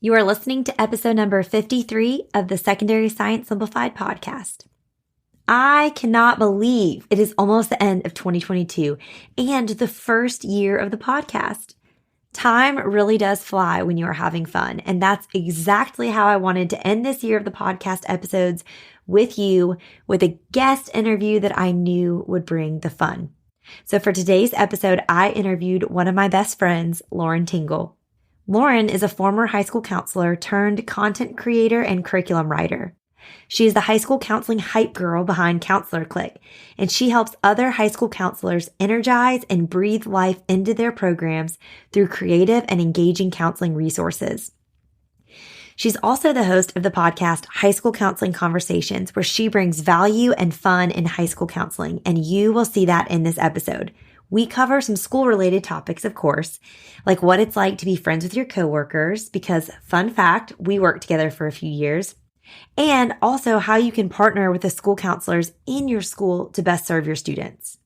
You are listening to episode number 53 of the Secondary Science Simplified podcast. I cannot believe it is almost the end of 2022 and the first year of the podcast. Time really does fly when you are having fun, and that's exactly how I wanted to end this year of the podcast episodes with you, with a guest interview that I knew would bring the fun. So for today's episode, I interviewed one of my best friends, Lauren Tingle. Lauren is a former high school counselor turned content creator and curriculum writer. She is the high school counseling hype girl behind Counselor Clique, and she helps other high school counselors energize and breathe life into their programs through creative and engaging counseling resources. She's also the host of the podcast High School Counseling Conversations, where she brings value and fun in high school counseling, and you will see that in this episode. We cover some school-related topics, of course, like what it's like to be friends with your coworkers, because fun fact, we worked together for a few years, and also how you can partner with the school counselors in your school to best serve your students.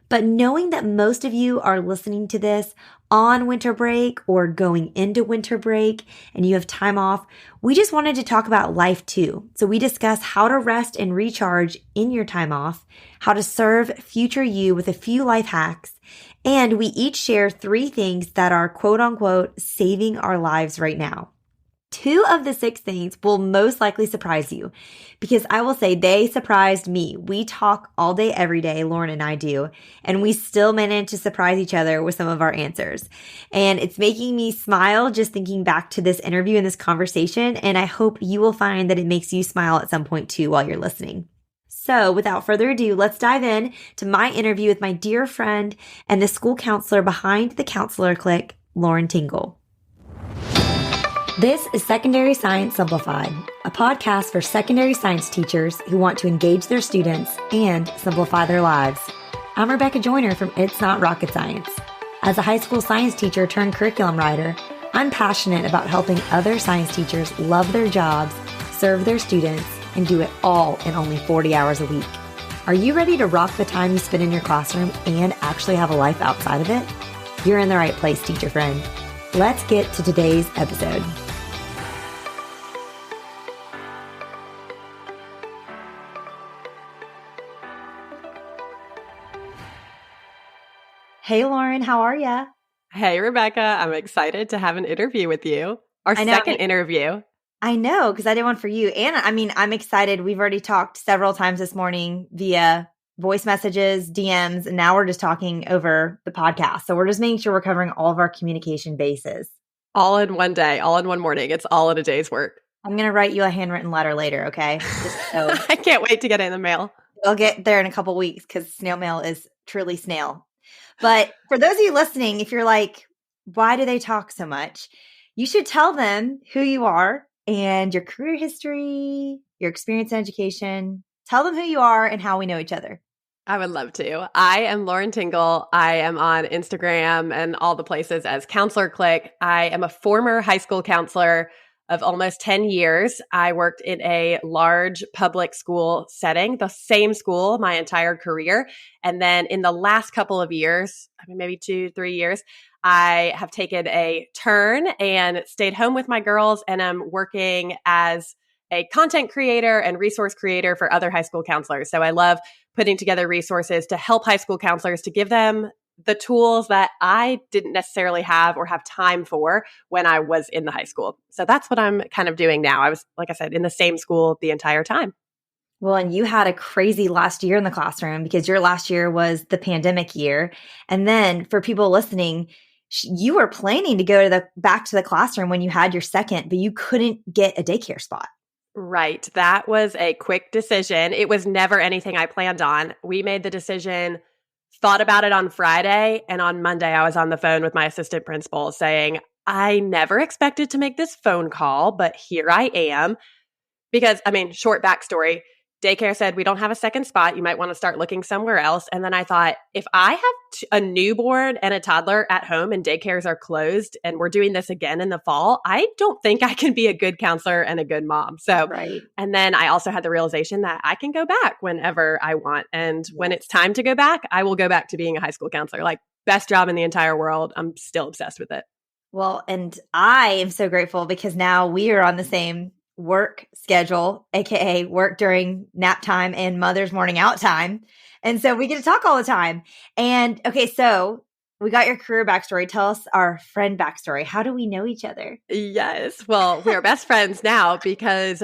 But knowing that most of you are listening to this on winter break or going into winter break and you have time off, we just wanted to talk about life too. So we discuss how to rest and recharge in your time off, how to serve future you with a few life hacks, and we each share 3 things that are quote unquote saving our lives right now. 2 of the 6 things will most likely surprise you because I will say they surprised me. We talk all day, every day, Lauren and I do, and we still manage to surprise each other with some of our answers. And it's making me smile just thinking back to this interview and this conversation, and I hope you will find that it makes you smile at some point too while you're listening. So without further ado, let's dive in to my interview with my dear friend and the school counselor behind the Counselor Clique, Lauren Tingle. This is Secondary Science Simplified, a podcast for secondary science teachers who want to engage their students and simplify their lives. I'm Rebecca Joyner from It's Not Rocket Science. As a high school science teacher turned curriculum writer, I'm passionate about helping other science teachers love their jobs, serve their students, and do it all in only 40 hours a week. Are you ready to rock the time you spend in your classroom and actually have a life outside of it? You're in the right place, teacher friend. Let's get to today's episode. Hey, Lauren, how are ya? Hey, Rebecca. I'm excited to have an interview with you. Our second interview. I know, because I did one for you. And I'm excited. We've already talked several times this morning via voice messages, DMs, and now we're just talking over the podcast. So we're just making sure we're covering all of our communication bases. All in one day, all in one morning. It's all in a day's work. I'm going to write you a handwritten letter later, okay? Just so I can't wait to get it in the mail. I'll get there in a couple weeks because snail mail is truly snail. But for those of you listening, if you're like, why do they talk so much? You should tell them who you are and your career history, your experience in education. Tell them who you are and how we know each other. I would love to. I am Lauren Tingle. I am on Instagram and all the places as Counselor Clique. I am a former high school counselor of almost 10 years. I worked in a large public school setting, the same school my entire career. And then in the last couple of years, maybe 2-3 years, I have taken a turn and stayed home with my girls and I'm working as a content creator and resource creator for other high school counselors. So I love putting together resources to help high school counselors to give them the tools that I didn't necessarily have or have time for when I was in the high school. So that's what I'm kind of doing now. I was, like I said, in the same school the entire time. Well, and you had a crazy last year in the classroom because your last year was the pandemic year. And then for people listening, you were planning to go to back to the classroom when you had your second, but you couldn't get a daycare spot. Right. That was a quick decision. It was never anything I planned on. We made the decision, thought about it on Friday, and on Monday I was on the phone with my assistant principal saying, I never expected to make this phone call, but here I am. Because, short backstory, daycare said, we don't have a second spot. You might want to start looking somewhere else. And then I thought, if I have a newborn and a toddler at home and daycares are closed and we're doing this again in the fall, I don't think I can be a good counselor and a good mom. So, right. And then I also had the realization that I can go back whenever I want. And when it's time to go back, I will go back to being a high school counselor. Like, best job in the entire world. I'm still obsessed with it. Well, and I am so grateful because now we are on the same work schedule, aka work during nap time and mother's morning out time. And so we get to talk all the time. And okay, so we got your career backstory. Tell us our friend backstory. How do we know each other? Yes. Well, we are best friends now because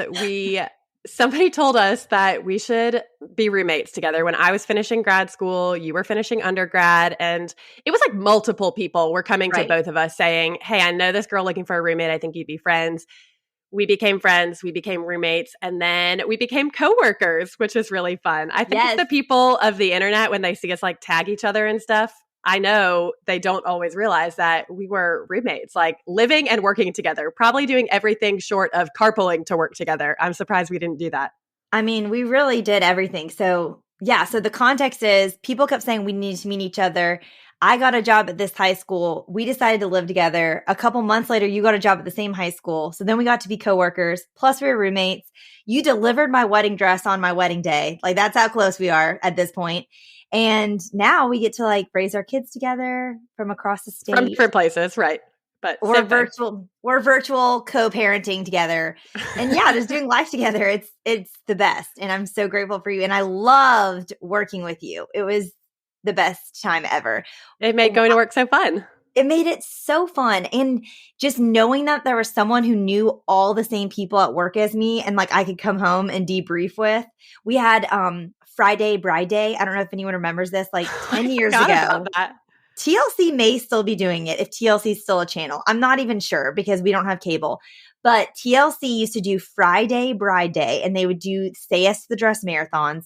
somebody told us that we should be roommates together. When I was finishing grad school, you were finishing undergrad, and it was like multiple people were coming to Right. both of us saying, "Hey, I know this girl looking for a roommate. I think you'd be friends." We became friends, we became roommates, and then we became coworkers, which is really fun. I think Yes. the people of the internet, when they see us like tag each other and stuff, I know they don't always realize that we were roommates, like living and working together, probably doing everything short of carpooling to work together. I'm surprised we didn't do that. I mean, we really did everything. So, yeah. So the context is people kept saying we need to meet each other. I got a job at this high school. We decided to live together. A couple months later, you got a job at the same high school. So then we got to be coworkers. Plus, we were roommates. You delivered my wedding dress on my wedding day. Like, that's how close we are at this point. And now we get to like raise our kids together from across the From state. different places, right? But We're virtual co-parenting together. And yeah, just doing life together. It's the best. And I'm so grateful for you. And I loved working with you. It was the best time ever. It made going to work so fun. It made it so fun. And just knowing that there was someone who knew all the same people at work as me and like I could come home and debrief with. We had Friday Bride Day. I don't know if anyone remembers this, like 10 years ago. TLC may still be doing it if TLC is still a channel. I'm not even sure because we don't have cable. But TLC used to do Friday Bride Day, and they would do Say Yes to the Dress marathons.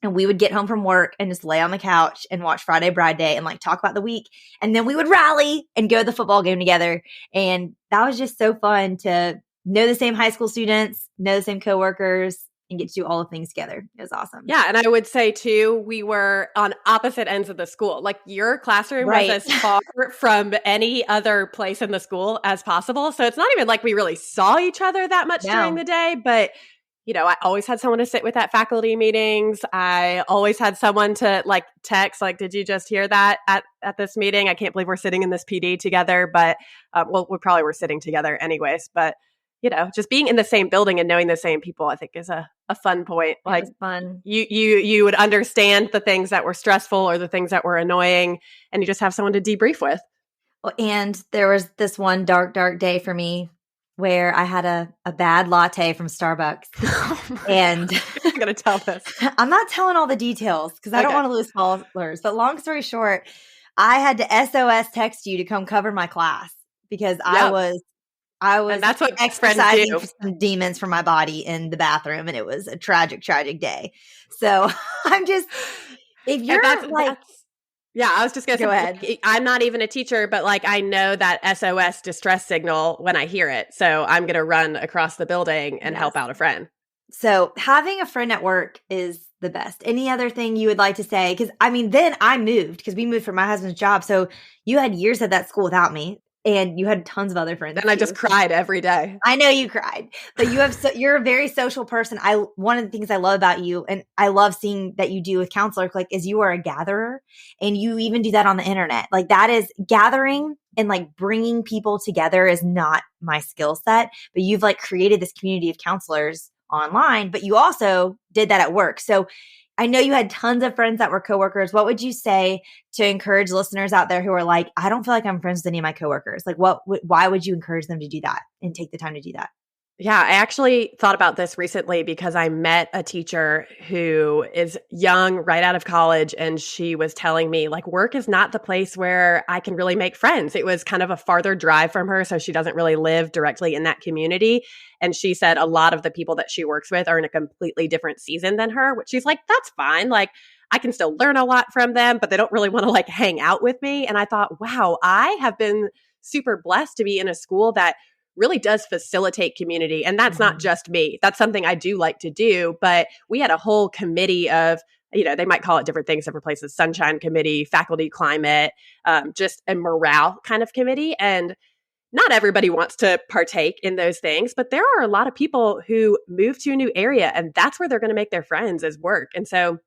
And we would get home from work and just lay on the couch and watch Friday Bride Day and like talk about the week. And then we would rally and go to the football game together. And that was just so fun to know the same high school students, know the same coworkers, and get to do all the things together. It was awesome. Yeah. And I would say too, we were on opposite ends of the school. Like your classroom Right. was as far from any other place in the school as possible. So it's not even like we really saw each other that much during the day, but you know, I always had someone to sit with at faculty meetings. I always had someone to like text, like, did you just hear that at this meeting? I can't believe we're sitting in this PD together, but well, we probably were sitting together anyways, but you know, just being in the same building and knowing the same people, I think is a fun point. Like fun. You would understand the things that were stressful or the things that were annoying, and you just have someone to debrief with. Well, and there was this one dark day for me where I had a bad latte from Starbucks. And I'm going to tell this. I'm not telling all the details because I don't want to lose followers. But long story short, I had to SOS text you to come cover my class because I was and that's what exercising some demons from my body in the bathroom, and it was a tragic day. So I'm just, if you're yeah, I was just going to go say, ahead. I'm not even a teacher, but like I know that SOS distress signal when I hear it. So I'm going to run across the building and help out a friend. So having a friend at work is the best. Any other thing you would like to say? Because I mean, then I moved because we moved for my husband's job. So you had years at that school without me. And you had tons of other friends. And I just cried every day. I know you cried, but you're a very social person. One of the things I love about you, and I love seeing that you do with Counselor Clique, is you are a gatherer, and you even do that on the internet. Like that is gathering and like bringing people together is not my skill set, but you've like created this community of counselors online, but you also did that at work. So I know you had tons of friends that were coworkers. What would you say to encourage listeners out there who are like, I don't feel like I'm friends with any of my coworkers? Like why would you encourage them to do that and take the time to do that? Yeah, I actually thought about this recently because I met a teacher who is young, right out of college, and she was telling me like work is not the place where I can really make friends. It was kind of a farther drive from her, so she doesn't really live directly in that community. And she said a lot of the people that she works with are in a completely different season than her, which she's like, that's fine. Like I can still learn a lot from them, but they don't really want to like hang out with me. And I thought, wow, I have been super blessed to be in a school that really does facilitate community. And that's not just me. That's something I do like to do. But we had a whole committee of, you know, they might call it different things, different places, sunshine committee, faculty climate, just a morale kind of committee. And not everybody wants to partake in those things, but there are a lot of people who move to a new area and that's where they're going to make their friends is work. And so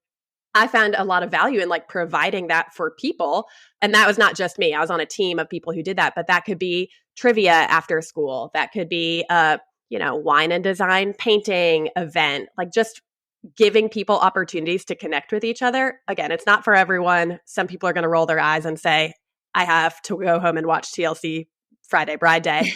I found a lot of value in like providing that for people. And that was not just me. I was on a team of people who did that, but that could be trivia after school. That could be wine and design painting event, like just giving people opportunities to connect with each other. Again, it's not for everyone. Some people are going to roll their eyes and say, I have to go home and watch TLC Friday Bride Day.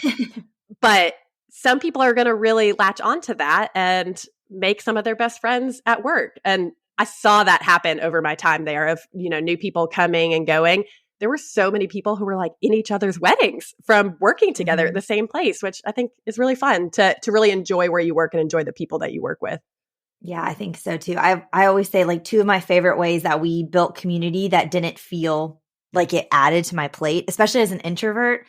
But some people are going to really latch onto that and make some of their best friends at work. And I saw that happen over my time there of, new people coming and going. There were so many people who were like in each other's weddings from working together at the same place, which I think is really fun to really enjoy where you work and enjoy the people that you work with. Yeah, I think so too. I always say like two of my favorite ways that we built community that didn't feel like it added to my plate, especially as an introvert.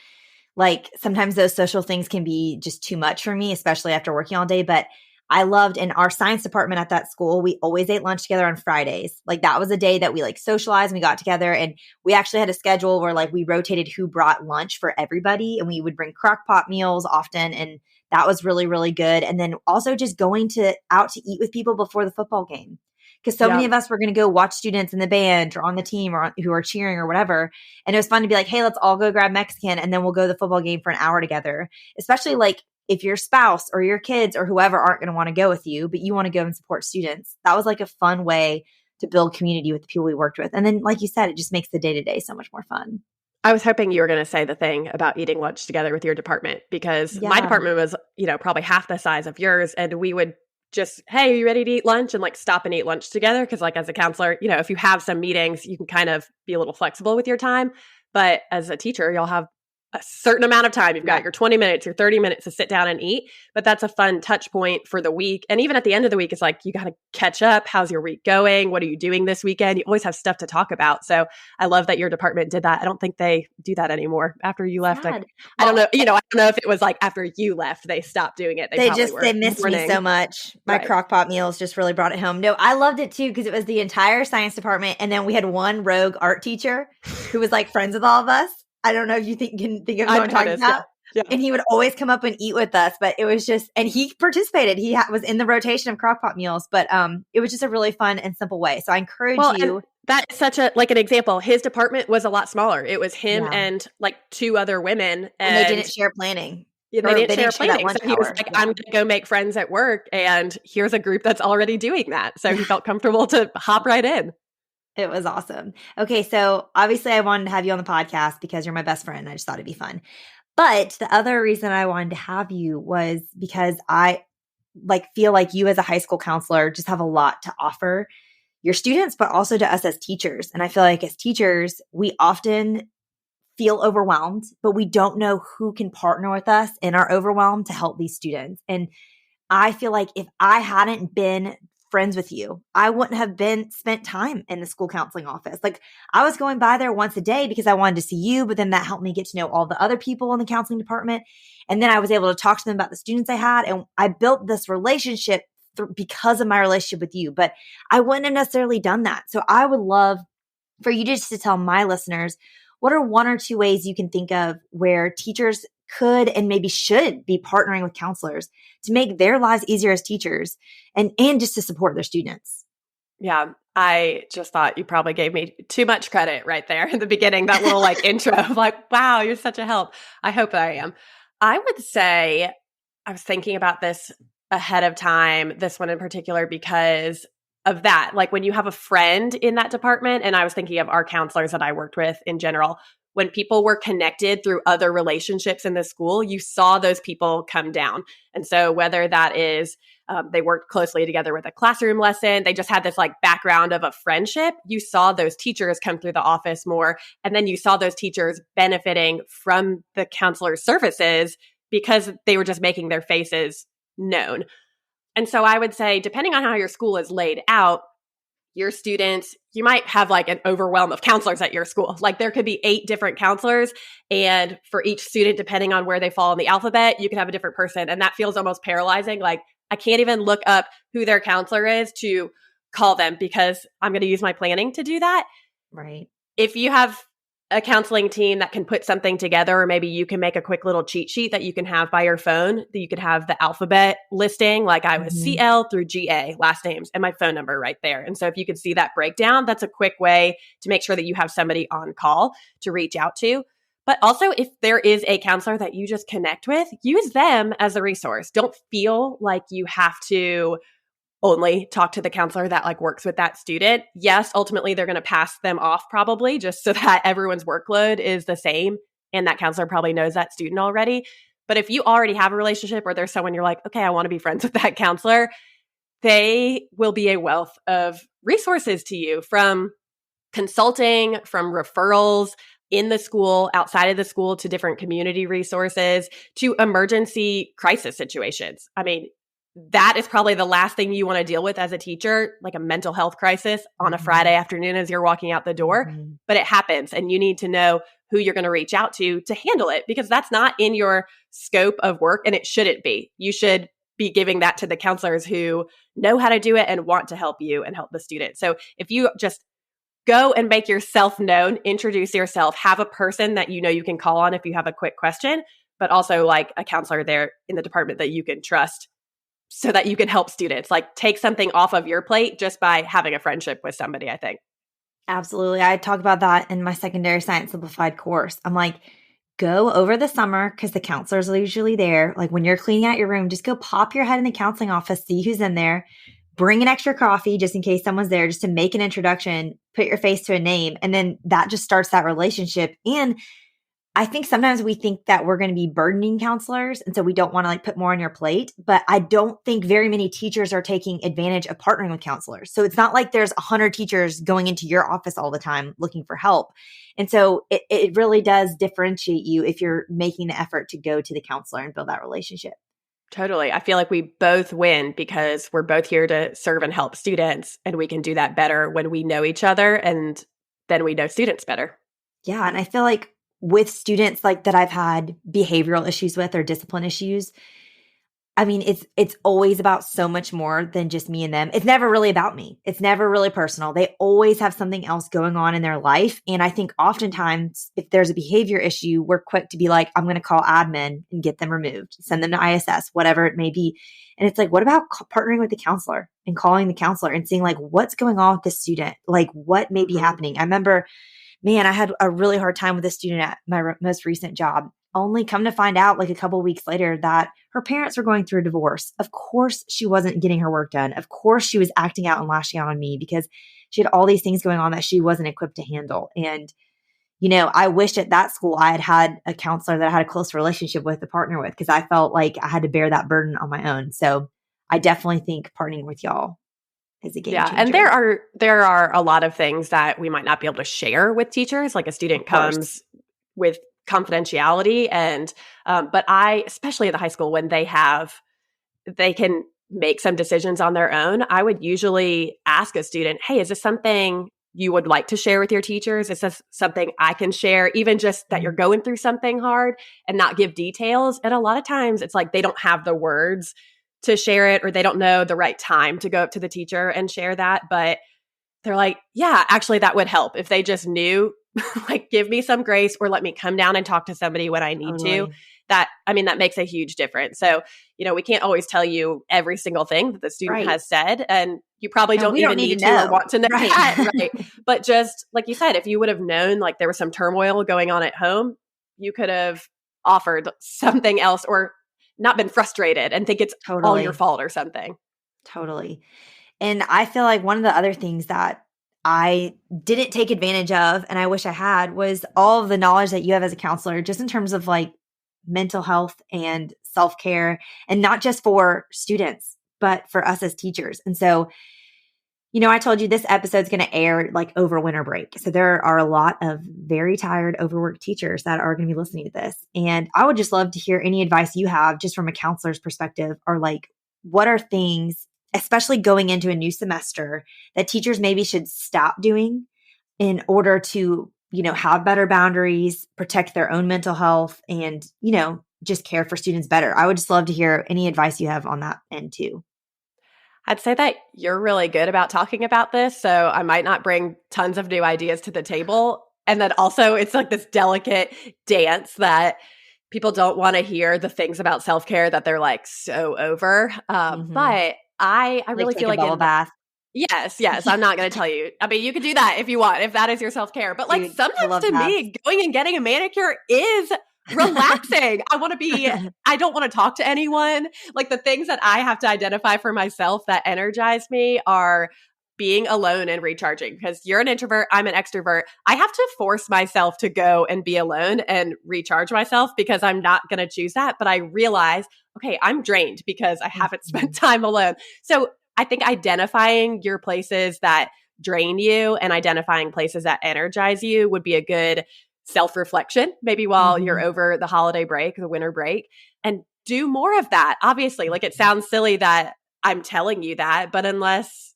Like sometimes those social things can be just too much for me, especially after working all day. But I loved in our science department at that school, we always ate lunch together on Fridays. Like that was a day that we like socialized and we got together, and we actually had a schedule where like we rotated who brought lunch for everybody, and we would bring crock pot meals often. And that was really, really good. And then also just going out to eat with people before the football game. Because so many of us were going to go watch students in the band or on the team or who are cheering or whatever. And it was fun to be like, hey, let's all go grab Mexican and then we'll go to the football game for an hour together. Especially like if your spouse or your kids or whoever aren't going to want to go with you, but you want to go and support students. That was like a fun way to build community with the people we worked with. And then, like you said, it just makes the day-to-day so much more fun. I was hoping you were going to say the thing about eating lunch together with your department, because my department was, probably half the size of yours. And we would just, hey, are you ready to eat lunch? And like stop and eat lunch together. Cause like as a counselor, if you have some meetings, you can kind of be a little flexible with your time. But as a teacher, you'll have a certain amount of time. You've got your 20 minutes, your 30 minutes to sit down and eat. But that's a fun touch point for the week. And even at the end of the week, it's like, you got to catch up. How's your week going? What are you doing this weekend? You always have stuff to talk about. So I love that your department did that. I don't think they do that anymore after you left. I don't know. I don't know if it was like after you left, they stopped doing it. They missed me so much. My crock pot meals just really brought it home. No, I loved it too, because it was the entire science department. And then we had one rogue art teacher who was like friends with all of us. I don't know if you can think of who I'm talking about. Yeah. And he would always come up and eat with us, but it was just, and he participated. He was in the rotation of crockpot meals, but it was just a really fun and simple way. So I encourage you. That's such an example. His department was a lot smaller. It was him and like two other women. And they didn't share planning. Yeah, they didn't share planning. So he was like, I'm going to go make friends at work. And here's a group that's already doing that. So he felt comfortable to hop right in. It was awesome. Okay, so obviously I wanted to have you on the podcast because you're my best friend. I just thought it'd be fun. But the other reason I wanted to have you was because I feel like you as a high school counselor just have a lot to offer your students, but also to us as teachers. And I feel like as teachers, we often feel overwhelmed, but we don't know who can partner with us in our overwhelm to help these students. And I feel like if I hadn't been friends with you, I wouldn't have spent time in the school counseling office. Like I was going by there once a day because I wanted to see you, but then that helped me get to know all the other people in the counseling department. And then I was able to talk to them about the students I had. And I built this relationship because of my relationship with you, but I wouldn't have necessarily done that. So I would love for you just to tell my listeners, what are one or two ways you can think of where teachers could and maybe should be partnering with counselors to make their lives easier as teachers and just to support their students? Yeah, I just thought you probably gave me too much credit right there in the beginning, that little intro of wow, you're such a help. I hope I am. I would say I was thinking about this ahead of time, this one in particular, because of that. Like when you have a friend in that department, and I was thinking of our counselors that I worked with in general, when people were connected through other relationships in the school, you saw those people come down. And so whether that is they worked closely together with a classroom lesson, they just had this background of a friendship, you saw those teachers come through the office more. And then you saw those teachers benefiting from the counselor's services because they were just making their faces known. And so I would say, depending on how your school is laid out, your students, you might have an overwhelm of counselors at your school. There could be 8 different counselors, and for each student, depending on where they fall in the alphabet, you could have a different person. And that feels almost paralyzing. I can't even look up who their counselor is to call them because I'm going to use my planning to do that. Right. If you have a counseling team that can put something together, or maybe you can make a quick little cheat sheet that you can have by your phone, that you could have the alphabet listing, like I was CL through GA, last names, and my phone number right there. And so if you could see that breakdown, that's a quick way to make sure that you have somebody on call to reach out to. But also, if there is a counselor that you just connect with, use them as a resource. Don't feel like you have to only talk to the counselor that like works with that student. Yes, ultimately they're going to pass them off probably just so that everyone's workload is the same and that counselor probably knows that student already. But if you already have a relationship or there's someone you're like, okay, I want to be friends with that counselor, they will be a wealth of resources to you, from consulting, from referrals in the school, outside of the school, to different community resources, to emergency crisis situations. I mean, that is probably the last thing you want to deal with as a teacher, like a mental health crisis on a Friday afternoon as you're walking out the door. But it happens, and you need to know who you're going to reach out to handle it, because that's not in your scope of work, and it shouldn't be. You should be giving that to the counselors who know how to do it and want to help you and help the student. So if you just go and make yourself known, introduce yourself, have a person that you know you can call on if you have a quick question, but also like a counselor there in the department that you can trust so that you can help students. Like, take something off of your plate just by having a friendship with somebody, I think. Absolutely. I talk about that in my secondary science simplified course. I'm like, go over the summer, because the counselors are usually there. Like when you're cleaning out your room, just go pop your head in the counseling office, see who's in there, bring an extra coffee just in case someone's there, just to make an introduction, put your face to a name. And then that just starts that relationship. And I think sometimes we think that we're going to be burdening counselors, and so we don't want to like put more on your plate. But I don't think very many teachers are taking advantage of partnering with counselors. So it's not like there's 100 teachers going into your office all the time looking for help. And so it really does differentiate you if you're making the effort to go to the counselor and build that relationship. Totally. I feel like we both win because we're both here to serve and help students, and we can do that better when we know each other, and then we know students better. Yeah. And I feel like with students like that I've had behavioral issues with or discipline issues, I mean, it's always about so much more than just me and them. It's never really about me. It's never really personal. They always have something else going on in their life. And I think oftentimes if there's a behavior issue, we're quick to be like, I'm going to call admin and get them removed, send them to ISS, whatever it may be. And it's like, what about partnering with the counselor and calling the counselor and seeing like, what's going on with this student? Like what may be happening? I remember, man, I had a really hard time with a student at my most recent job. Only come to find out like a couple of weeks later that her parents were going through a divorce. Of course, she wasn't getting her work done. Of course, she was acting out and lashing out on me because she had all these things going on that she wasn't equipped to handle. And, you know, I wished at that school I had had a counselor that I had a close relationship with to partner with, because I felt like I had to bear that burden on my own. So I definitely think partnering with y'all is a game changer. And there are a lot of things that we might not be able to share with teachers. Like a student comes with confidentiality, and but I, especially at the high school, when they can make some decisions on their own, I would usually ask a student, hey, is this something you would like to share with your teachers? Is this something I can share, even just that you're going through something hard, and not give details? And a lot of times it's like they don't have the words to share it, or they don't know the right time to go up to the teacher and share that. But they're like, yeah, actually that would help if they just knew, like, give me some grace, or let me come down and talk to somebody when I need to. That makes a huge difference. So, you know, we can't always tell you every single thing that the student has said, and you probably don't even need to or want to know that. Right. But just like you said, if you would have known like there was some turmoil going on at home, you could have offered something else, or not been frustrated and think it's all your fault or something. Totally. And I feel like one of the other things that I didn't take advantage of, and I wish I had, was all of the knowledge that you have as a counselor, just in terms of like mental health and self-care, and not just for students, but for us as teachers. And so, you know, I told you this episode's going to air like over winter break. So there are a lot of very tired, overworked teachers that are going to be listening to this. And I would just love to hear any advice you have just from a counselor's perspective, or like, what are things, especially going into a new semester, that teachers maybe should stop doing in order to, you know, have better boundaries, protect their own mental health, and, you know, just care for students better. I would just love to hear any advice you have on that end too. I'd say that you're really good about talking about this, so I might not bring tons of new ideas to the table. And then also it's like this delicate dance that people don't want to hear the things about self-care that they're like so over. But I Like really take feel a like bubble bath. yes. I'm not going to tell you. I mean, you could do that if you want, if that is your self-care. But like Dude, I sometimes love to baths. me, going and getting a manicure is relaxing. I don't want to talk to anyone. Like the things that I have to identify for myself that energize me are being alone and recharging, because you're an introvert, I'm an extrovert. I have to force myself to go and be alone and recharge myself because I'm not going to choose that. But I realize, okay, I'm drained because I haven't spent time alone. So I think identifying your places that drain you and identifying places that energize you would be a good self-reflection, maybe while you're over the holiday break, the winter break, and do more of that. Obviously, like it sounds silly that I'm telling you that, but unless,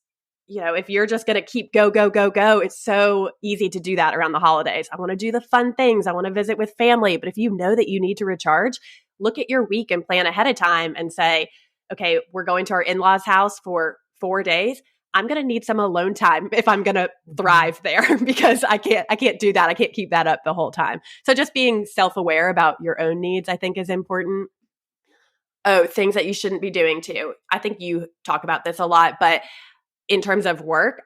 if you're just going to keep go, go, go, go, it's so easy to do that around the holidays. I want to do the fun things. I want to visit with family. But if you know that you need to recharge, look at your week and plan ahead of time and say, okay, we're going to our in-laws' house for 4 days. I'm going to need some alone time if I'm going to thrive there because I can't do that. I can't keep that up the whole time. So just being self-aware about your own needs, I think, is important. Oh, things that you shouldn't be doing too. I think you talk about this a lot, but in terms of work,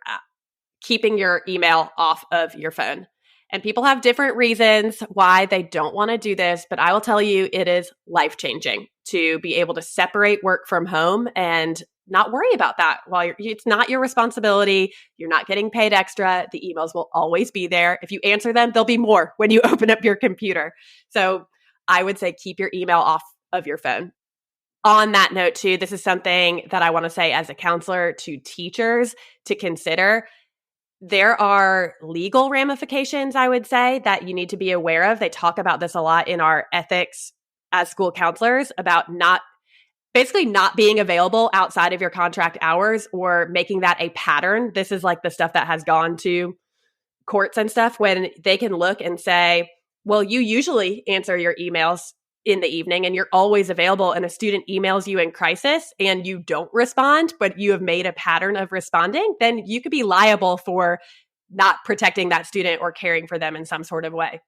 keeping your email off of your phone. And people have different reasons why they don't want to do this, but I will tell you it is life-changing to be able to separate work from home and not worry about that while it's not your responsibility. You're not getting paid extra. The emails will always be there. If you answer them, there'll be more when you open up your computer. So I would say keep your email off of your phone. On that note, too, this is something that I want to say as a counselor to teachers to consider. There are legal ramifications, I would say, that you need to be aware of. They talk about this a lot in our ethics as school counselors about not being available outside of your contract hours or making that a pattern. This is like the stuff that has gone to courts and stuff when they can look and say, well, you usually answer your emails in the evening and you're always available, and a student emails you in crisis and you don't respond, but you have made a pattern of responding, then you could be liable for not protecting that student or caring for them in some sort of way.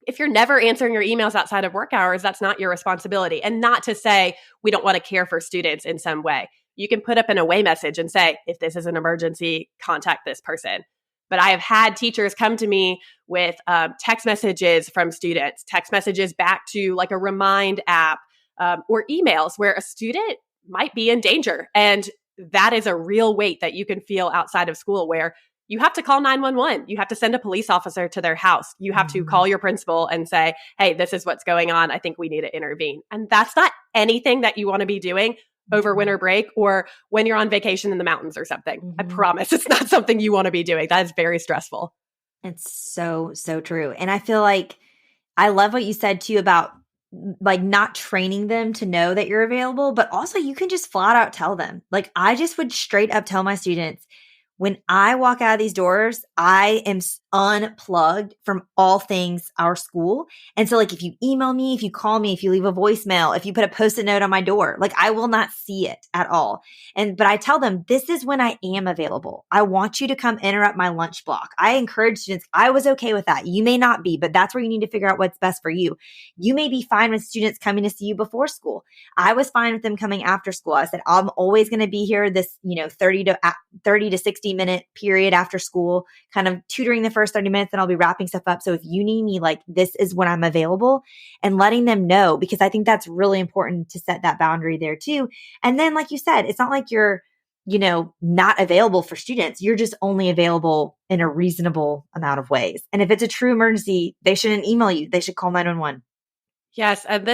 If you're never answering your emails outside of work hours, that's not your responsibility. And not to say we don't want to care for students in some way. You can put up an away message and say, if this is an emergency, contact this person. But I have had teachers come to me with text messages from students, text messages back to like a Remind app or emails where a student might be in danger. And that is a real weight that you can feel outside of school, where you have to call 911. You have to send a police officer to their house. You have to call your principal and say, hey, this is what's going on. I think we need to intervene. And that's not anything that you want to be doing over winter break or when you're on vacation in the mountains or something. I promise it's not something you want to be doing. That is very stressful. It's so, so true. And I feel like I love what you said too about like not training them to know that you're available, but also you can just flat out tell them. Like I just would straight up tell my students, when I walk out of these doors, I am unplugged from all things our school. And so like if you email me, if you call me, if you leave a voicemail, if you put a Post-it note on my door, like I will not see it at all. But I tell them, this is when I am available. I want you to come interrupt my lunch block. I encourage students. I was okay with that. You may not be, but that's where you need to figure out what's best for you. You may be fine with students coming to see you before school. I was fine with them coming after school. I said, I'm always going to be here this, 30 to 60-minute period after school, kind of tutoring the first 30 minutes, and I'll be wrapping stuff up. So if you need me, like this is when I'm available, and letting them know, because I think that's really important to set that boundary there too. And then, like you said, it's not like you're, not available for students. You're just only available in a reasonable amount of ways. And if it's a true emergency, they shouldn't email you. They should call 911. Yes. And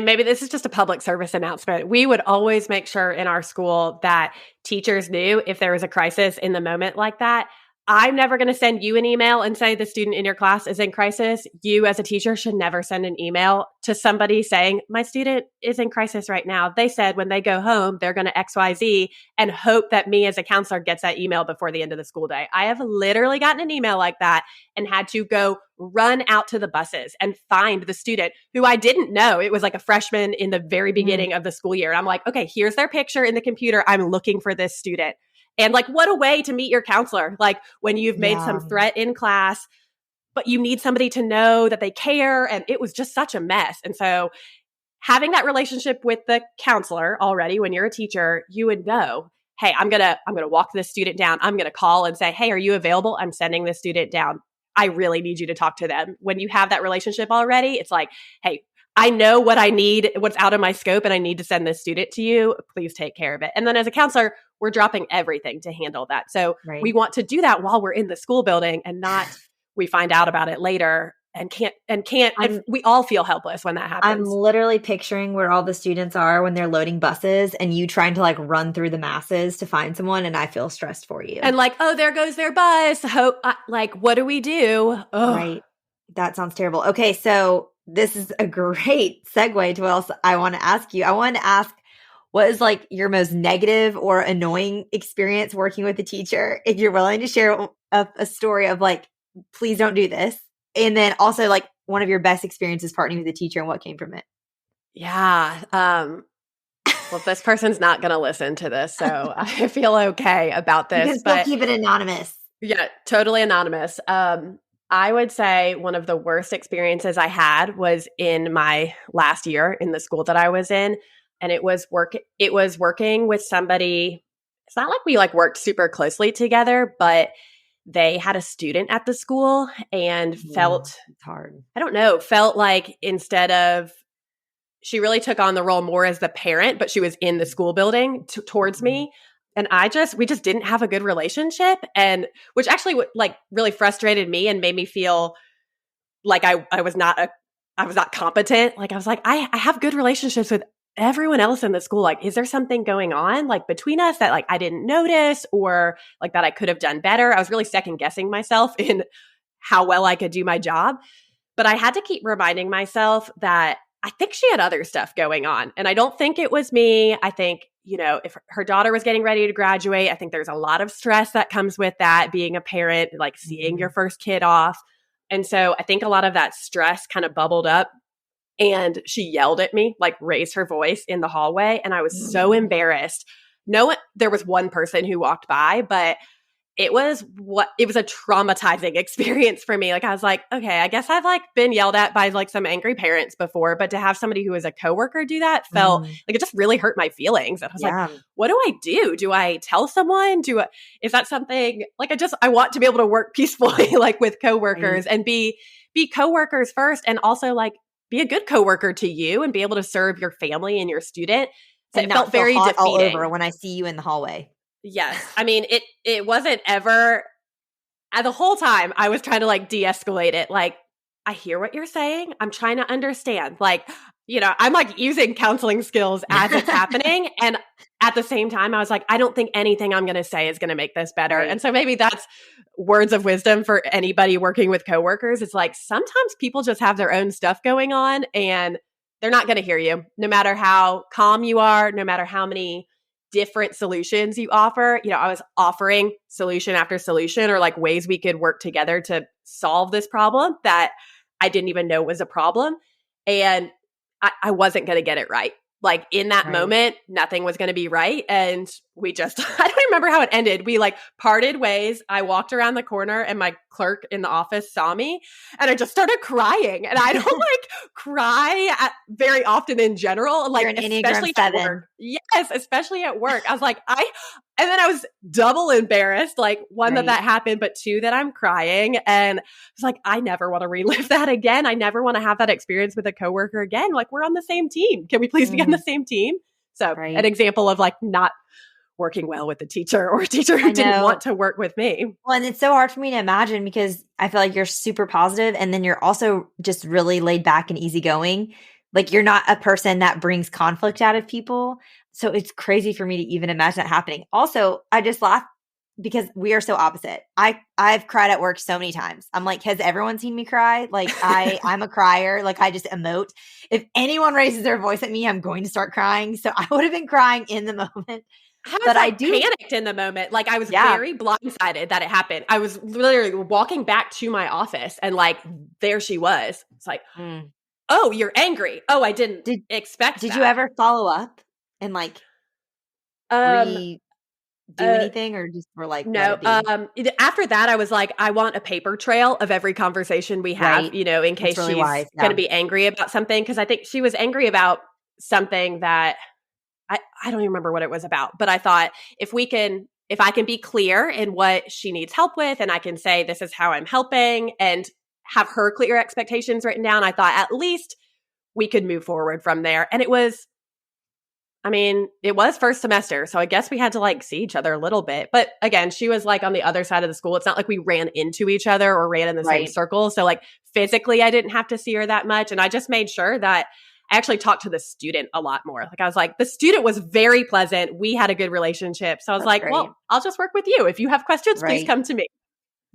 maybe this is just a public service announcement. We would always make sure in our school that teachers knew if there was a crisis in the moment like that. I'm never going to send you an email and say the student in your class is in crisis. You as a teacher should never send an email to somebody saying, my student is in crisis right now. They said when they go home, they're going to XYZ, and hope that me as a counselor gets that email before the end of the school day. I have literally gotten an email like that and had to go run out to the buses and find the student who I didn't know. It was like a freshman in the very beginning of the school year. And I'm like, okay, here's their picture in the computer. I'm looking for this student. And like, what a way to meet your counselor. Like when you've made some threat in class, but you need somebody to know that they care. And it was just such a mess. And so having that relationship with the counselor already when you're a teacher, you would know, hey, I'm going to walk this student down. I'm going to call and say, hey, are you available? I'm sending this student down. I really need you to talk to them. When you have that relationship already, it's like, hey, I know what I need, what's out of my scope, and I need to send this student to you. Please take care of it. And then as a counselor, we're dropping everything to handle that. So we want to do that while we're in the school building and not we find out about it later and we all feel helpless when that happens. I'm literally picturing where all the students are when they're loading buses and you trying to like run through the masses to find someone, and I feel stressed for you. And like, oh, there goes their bus. Like, what do we do? Ugh. Right. That sounds terrible. Okay, so this is a great segue to what else I want to ask you. I want to ask, what is like your most negative or annoying experience working with a teacher? If you're willing to share a story of like, please don't do this. And then also like one of your best experiences partnering with a teacher and what came from it. Yeah. Well, this person's not going to listen to this, so I feel okay about this. You can still keep it anonymous. Yeah, totally anonymous. I would say one of the worst experiences I had was in my last year in the school that I was in. And it was working with somebody. It's not like we like worked super closely together, but they had a student at the school and felt hard. I don't know, felt like instead of she really took on the role more as the parent, but she was in the school building towards me. And we just didn't have a good relationship. And which actually like really frustrated me and made me feel like I was not competent. Like I was like, I have good relationships with everyone else in the school. Like, is there something going on like between us that like I didn't notice or like that I could have done better? I was really second guessing myself in how well I could do my job. But I had to keep reminding myself that I think she had other stuff going on. And I don't think it was me. I think, if her daughter was getting ready to graduate, I think there's a lot of stress that comes with that, being a parent, like seeing your first kid off. And so I think a lot of that stress kind of bubbled up. And she yelled at me, like raised her voice in the hallway. And I was so embarrassed. There was one person who walked by, but it was a traumatizing experience for me. Like I was like, okay, I guess I've like been yelled at by like some angry parents before, but to have somebody who was a coworker do that felt like it just really hurt my feelings. And I was like, what do I do? Do I tell someone? Is that something like I want to be able to work peacefully, like with coworkers and be coworkers first. And also like be a good coworker to you and be able to serve your family and your student. So and it felt very hot defeating. All over when I see you in the hallway. Yes. I mean, it wasn't ever the whole time I was trying to like de-escalate it. Like, I hear what you're saying. I'm trying to understand. Like, I'm like using counseling skills as it's happening. And at the same time, I was like, I don't think anything I'm going to say is going to make this better. Right. And so maybe that's words of wisdom for anybody working with coworkers. It's like, sometimes people just have their own stuff going on and they're not going to hear you, no matter how calm you are, no matter how many different solutions you offer. I was offering solution after solution or like ways we could work together to solve this problem that I didn't even know was a problem. And I wasn't going to get it right. Like in that moment, nothing was going to be right. And we just, I don't remember how it ended. We like parted ways. I walked around the corner and my clerk in the office saw me and I just started crying. And I don't like cry very often in general, like especially at work. Yes, especially at work. I was like, and then I was double embarrassed, like one that happened, but two that I'm crying. And I was like, I never want to relive that again. I never want to have that experience with a coworker again. Like we're on the same team. Can we please be on the same team? So an example of like not working well with the teacher or a teacher who didn't want to work with me. Well, and it's so hard for me to imagine because I feel like you're super positive and then you're also just really laid back and easygoing. Like you're not a person that brings conflict out of people. So it's crazy for me to even imagine that happening. Also, I just laugh because we are so opposite. I've cried at work so many times. I'm like, has everyone seen me cry? Like I'm a crier. Like I just emote. If anyone raises their voice at me, I'm going to start crying. So I would have been crying in the moment. But I panicked in the moment. Like I was very blindsided that it happened. I was literally walking back to my office and like, there she was. It's like, oh, you're angry. Oh, I didn't expect Did that. you ever follow up and like do anything, or just were like, let No. it be? After that, I was like, I want a paper trail of every conversation we have, Right. in That's case really she's wise. going Yeah. to be angry about something. Cause I think she was angry about something that I don't even remember what it was about, but I thought if I can be clear in what she needs help with, and I can say, this is how I'm helping, and have her clear expectations written down, I thought at least we could move forward from there. And it was first semester, so I guess we had to like see each other a little bit. But again, she was like on the other side of the school. It's not like we ran into each other or ran in the same Right. circle. So like physically, I didn't have to see her that much. And I just made sure that I actually talked to the student a lot more. Like I was like, the student was very pleasant. We had a good relationship. So I was That's like, great. well, I'll just work with you. If you have questions, please Right. come to me.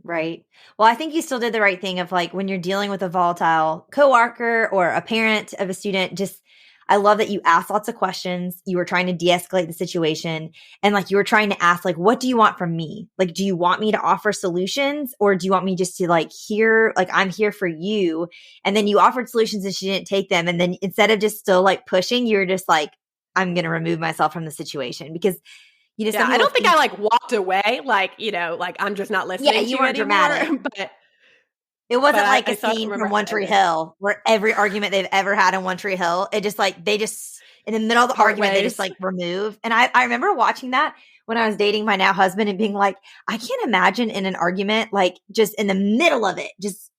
Right. Well, I think you still did the right thing of like when you're dealing with a volatile coworker or a parent of a student, just I love that you asked lots of questions. You were trying to de-escalate the situation and like you were trying to ask like what do you want from me? Like do you want me to offer solutions or do you want me just to like hear like I'm here for you? And then you offered solutions and she didn't take them and then instead of just still like pushing, you were just like I'm going to remove myself from the situation because Yeah, some I people don't think I think like walked away like I'm just not yeah, listening to you you weren't anymore. dramatic. but It but wasn't I, like I a still scene remember from how One it Tree ended. Hill where every argument they've ever had in One Tree Hill, it just like they just in the middle of the Part argument they just ways. like remove. And I remember watching that when I was dating my now husband and being like, I can't imagine in an argument like just in the middle of it, just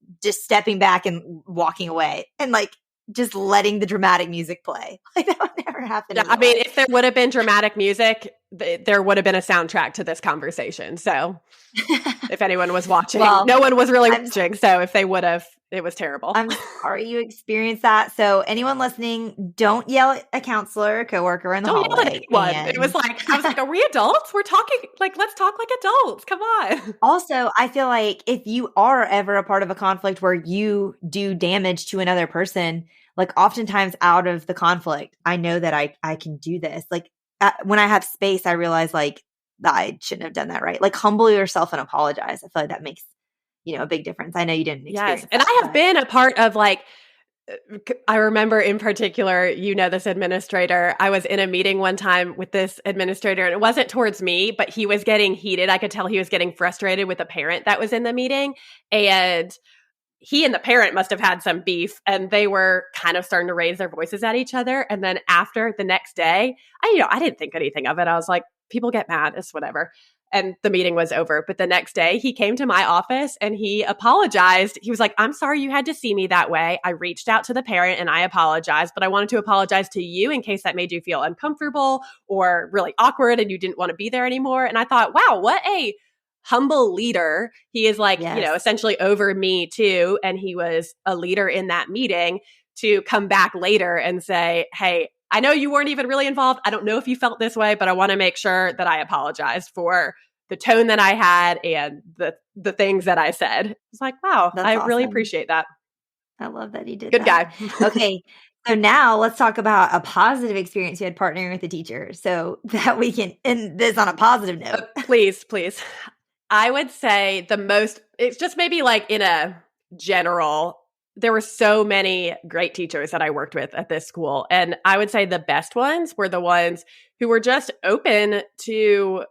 stepping back and walking away and like just letting the dramatic music play. Like that would never happen Yeah, in I real mean, life. if there would have been dramatic music, there would have been a soundtrack to this conversation. So if anyone was watching, Well, no one was really I'm watching. So if they would have, it was terrible. I'm sorry you experienced that. So anyone listening, don't yell at a counselor or coworker in the Don't yell at hallway. anyone. It was And like, I was like, are we adults? We're talking, like, let's talk like adults. Come on. also, I feel like if you are ever a part of a conflict where you do damage to another person, like oftentimes out of the conflict, I know that I can do this. Like when I have space, I realize like I shouldn't have done that, right? Like humble yourself and apologize. I feel like that makes, a big difference. I know you didn't Yes. experience And that, I have but been a part of I remember in particular, this administrator. I was in a meeting one time with this administrator, and it wasn't towards me, but he was getting heated. I could tell he was getting frustrated with a parent that was in the meeting. And he and the parent must have had some beef, and they were kind of starting to raise their voices at each other. And then after the next day, I didn't think anything of it. I was like, people get mad, it's whatever. And the meeting was over. But the next day, he came to my office and he apologized. He was like, I'm sorry you had to see me that way. I reached out to the parent and I apologized, but I wanted to apologize to you in case that made you feel uncomfortable or really awkward and you didn't want to be there anymore. And I thought, wow, what a humble leader. He is like, yes. essentially over me too. And he was a leader in that meeting to come back later and say, hey, I know you weren't even really involved. I don't know if you felt this way, but I want to make sure that I apologized for the tone that I had and the things that I said. It's like, wow, That's I really awesome. appreciate that. I love that he did Good that. guy. Okay. So now let's talk about a positive experience you had partnering with a teacher so that we can end this on a positive note. Please, please. I would say it's just maybe like in a general, there were so many great teachers that I worked with at this school. And I would say the best ones were the ones who were just open to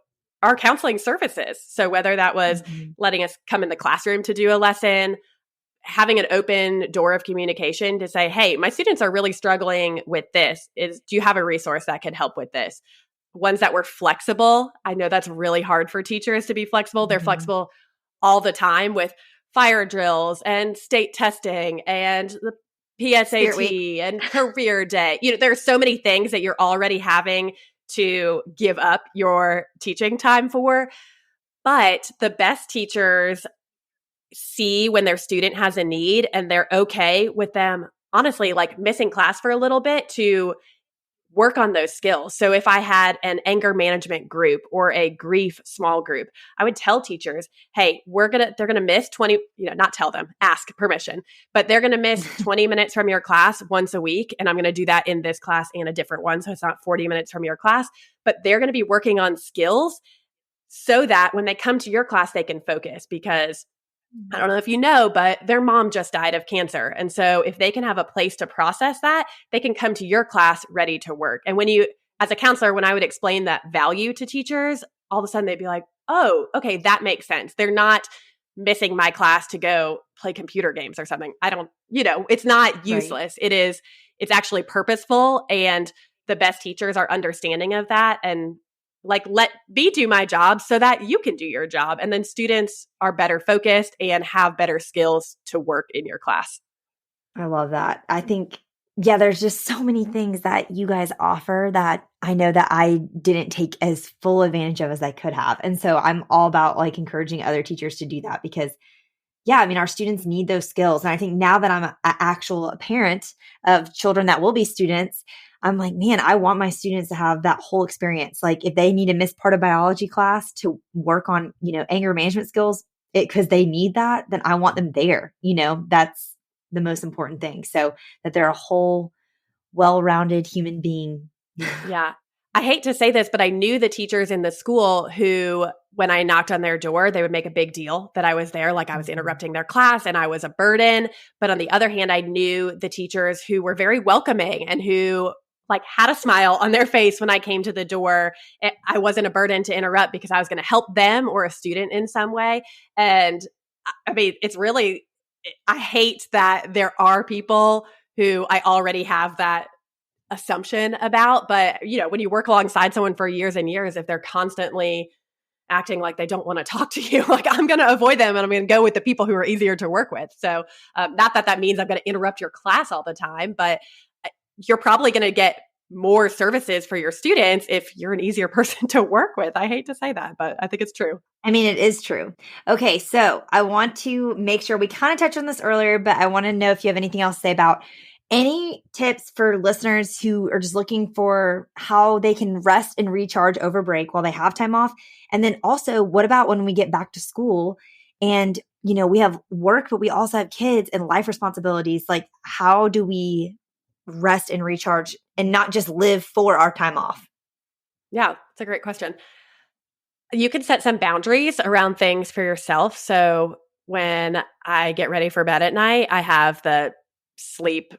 our counseling services. So whether that was Mhm. letting us come in the classroom to do a lesson, having an open door of communication to say, hey, my students are really struggling with this. Do you have a resource that could help with this? Ones that were flexible. I know that's really hard for teachers to be flexible. They're Mhm. flexible all the time with fire drills and state testing and the Spirit Week. PSAT and career day. There are so many things that you're already having to give up your teaching time for. But the best teachers see when their student has a need and they're okay with them, honestly, like missing class for a little bit to work on those skills. So if I had an anger management group or a grief small group, I would tell teachers, hey, they're going to miss 20, not tell them, ask permission, but they're going to miss 20 minutes from your class once a week. And I'm going to do that in this class and a different one. So it's not 40 minutes from your class, but they're going to be working on skills so that when they come to your class, they can focus because I don't know if you know, but their mom just died of cancer. And so if they can have a place to process that, they can come to your class ready to work. And as a counselor, when I would explain that value to teachers, all of a sudden they'd be like, oh, okay, that makes sense. They're not missing my class to go play computer games or something. I don't, it's not useless. Right. It's actually purposeful, and the best teachers are understanding of that, and like, let me do my job so that you can do your job. And then students are better focused and have better skills to work in your class. I love that. I think, yeah, there's just so many things that you guys offer that I know that I didn't take as full advantage of as I could have. And so I'm all about like encouraging other teachers to do that because, yeah, I mean, our students need those skills. And I think now that I'm an actual parent of children that will be students, I'm like, man, I want my students to have that whole experience. Like if they need to miss part of biology class to work on, anger management skills, because they need that, then I want them there. That's the most important thing. So that they're a whole, well-rounded human being. Yeah. I hate to say this, but I knew the teachers in the school who, when I knocked on their door, they would make a big deal that I was there, like I was interrupting their class and I was a burden. But on the other hand, I knew the teachers who were very welcoming and who like had a smile on their face when I came to the door. I wasn't a burden to interrupt because I was going to help them or a student in some way. And I mean, it's really, I hate that there are people who I already have that assumption about, but when you work alongside someone for years and years, if they're constantly acting like they don't want to talk to you, like I'm going to avoid them and I'm going to go with the people who are easier to work with. So not that means I'm going to interrupt your class all the time, but you're probably going to get more services for your students if you're an easier person to work with. I hate to say that, but I think it's true. I mean, it is true. Okay, so I want to make sure we kind of touched on this earlier, but I want to know if you have anything else to say about any tips for listeners who are just looking for how they can rest and recharge over break while they have time off. And then also, what about when we get back to school and, we have work, but we also have kids and life responsibilities? Like, how do we rest and recharge and not just live for our time off? Yeah, it's a great question. You can set some boundaries around things for yourself. So when I get ready for bed at night, I have the sleep,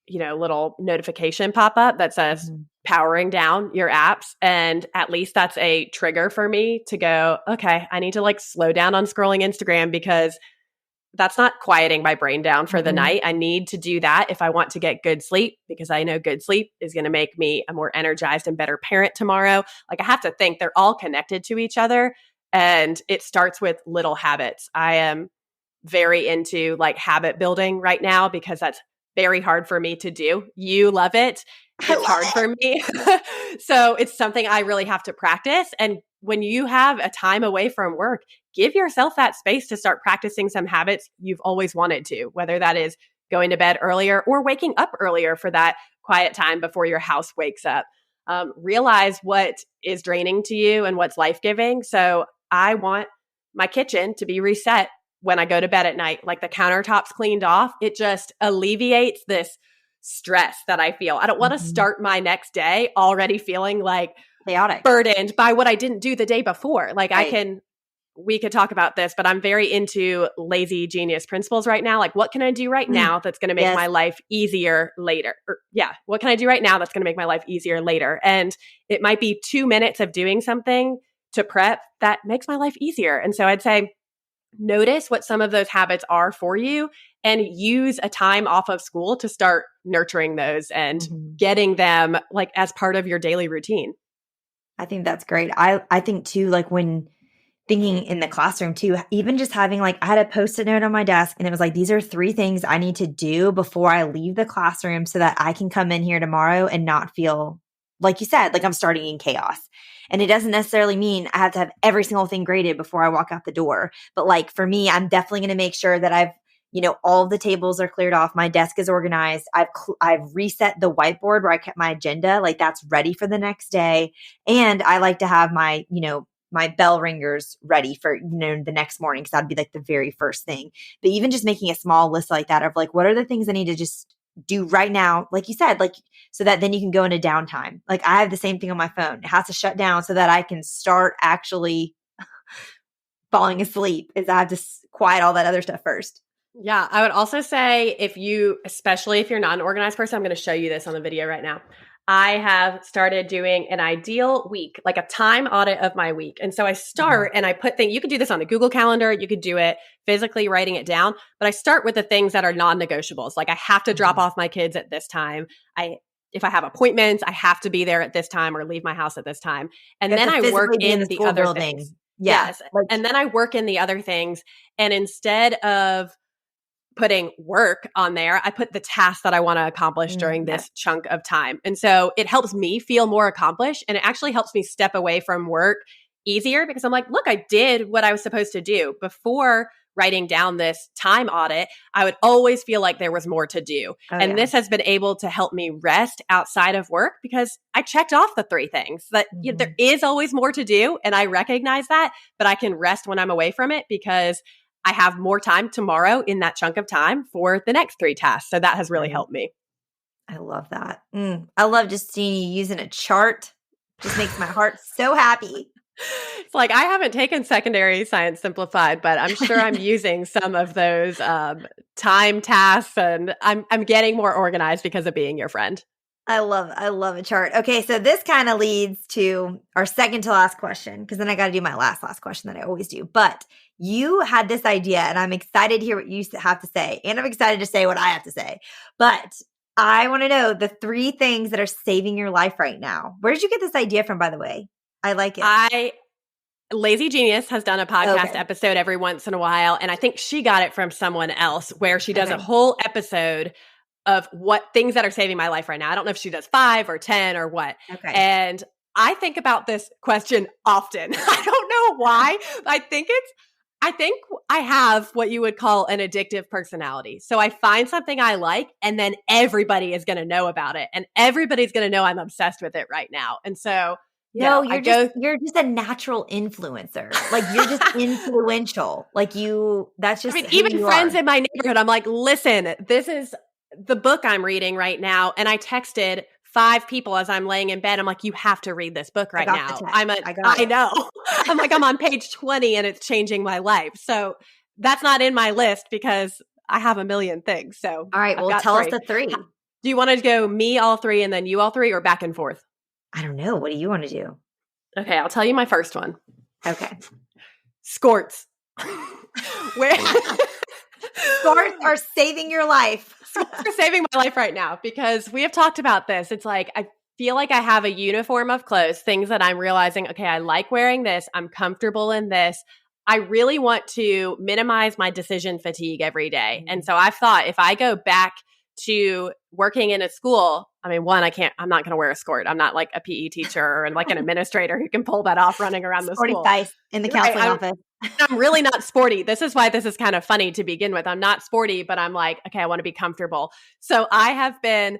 little notification pop up that says powering down your apps. And at least that's a trigger for me to go, okay, I need to like slow down on scrolling Instagram because that's not quieting my brain down for the night. I need to do that if I want to get good sleep, because I know good sleep is going to make me a more energized and better parent tomorrow. Like I have to think they're all connected to each other, and it starts with little habits. I am very into like habit building right now because that's very hard for me to do. You love it. It's hard for me. So it's something I really have to practice. And when you have a time away from work, give yourself that space to start practicing some habits you've always wanted to, whether that is going to bed earlier or waking up earlier for that quiet time before your house wakes up. Realize what is draining to you and what's life-giving. So I want my kitchen to be reset when I go to bed at night, like the countertops cleaned off. It just alleviates this stress that I feel. I don't want to start my next day already feeling like chaotic, burdened by what I didn't do the day before. Like we could talk about this, but I'm very into lazy genius principles right now. Like, what can I do right now that's going to make my life easier later? What can I do right now that's going to make my life easier later? And it might be 2 minutes of doing something to prep that makes my life easier. And so I'd say, notice what some of those habits are for you and use a time off of school to start nurturing those and getting them like as part of your daily routine. I think that's great. I think too, like when thinking in the classroom too, even just having like, I had a Post-it note on my desk and it was like, these are 3 things I need to do before I leave the classroom so that I can come in here tomorrow and not feel, like you said, like I'm starting in chaos. And it doesn't necessarily mean I have to have every single thing graded before I walk out the door. But like for me, I'm definitely going to make sure that I've, all of the tables are cleared off. My desk is organized. I've reset the whiteboard where I kept my agenda. Like that's ready for the next day. And I like to have my, my bell ringers ready for, the next morning. Cause that'd be like the very first thing. But even just making a small list like that of like, what are the things I need to just do right now? Like you said, like, so that then you can go into downtime. Like I have the same thing on my phone. It has to shut down so that I can start actually falling asleep, is I have to quiet all that other stuff first. Yeah. I would also say especially if you're not an organized person, I'm going to show you this on the video right now. I have started doing an ideal week, like a time audit of my week. And so I start and I put things, you could do this on a Google Calendar, you could do it physically writing it down, but I start with the things that are non-negotiables. Like I have to drop off my kids at this time. If I have appointments, I have to be there at this time or leave my house at this time. And then I work in the other building. things. Yeah. Yes. And then I work in the other things. And instead of putting work on there, I put the tasks that I want to accomplish during this chunk of time. And so it helps me feel more accomplished, and it actually helps me step away from work easier because I'm like, look, I did what I was supposed to do. Before writing down this time audit, I would always feel like there was more to do. This has been able to help me rest outside of work because I checked off the 3 things that there is always more to do. And I recognize that, but I can rest when I'm away from it because I have more time tomorrow in that chunk of time for the next 3 tasks. So that has really helped me. I love that. I love just seeing you using a chart. Just makes my heart so happy. It's like I haven't taken Secondary Science Simplified, but I'm sure I'm using some of those time tasks, and I'm getting more organized because of being your friend. I love a chart. Okay, so this kind of leads to our second to last question, because then I got to do my last question that I always do. But you had this idea, and I'm excited to hear what you have to say, and I'm excited to say what I have to say. But I want to know the 3 things that are saving your life right now. Where did you get this idea from, by the way? I like it. Lazy Genius has done a podcast episode every once in a while, and I think she got it from someone else where she does a whole episode of what things that are saving my life right now. I don't know if she does 5 or 10 or what. Okay. And I think about this question often. I don't know why. I think I have what you would call an addictive personality. So I find something I like, and then everybody is going to know about it, and everybody's going to know I'm obsessed with it right now. And so you're just a natural influencer. Like you're just influential. Like that's just even friends in my neighborhood, I'm like, listen, this is the book I'm reading right now. And I texted 5 people as I'm laying in bed. I'm like, you have to read this book right now. I know. I'm like, I'm on page 20 and it's changing my life. So that's not in my list because I have a million things. So all right, well, tell us the 3. Do you want to go me all 3 and then you all 3, or back and forth? I don't know. What do you want to do? Okay, I'll tell you my first one. Okay. Skorts. Skorts are saving your life. Skorts are saving my life right now because we have talked about this. It's like I feel like I have a uniform of clothes, things that I'm realizing, okay, I like wearing this. I'm comfortable in this. I really want to minimize my decision fatigue every day. And so I've thought if I go back to working in a school, I mean, I'm not going to wear a skirt. I'm not like a PE teacher or like an administrator who can pull that off running around the school. Spice in the counseling office. I'm really not sporty. This is why this is kind of funny to begin with. I'm not sporty, but I'm like, okay, I want to be comfortable. So I've been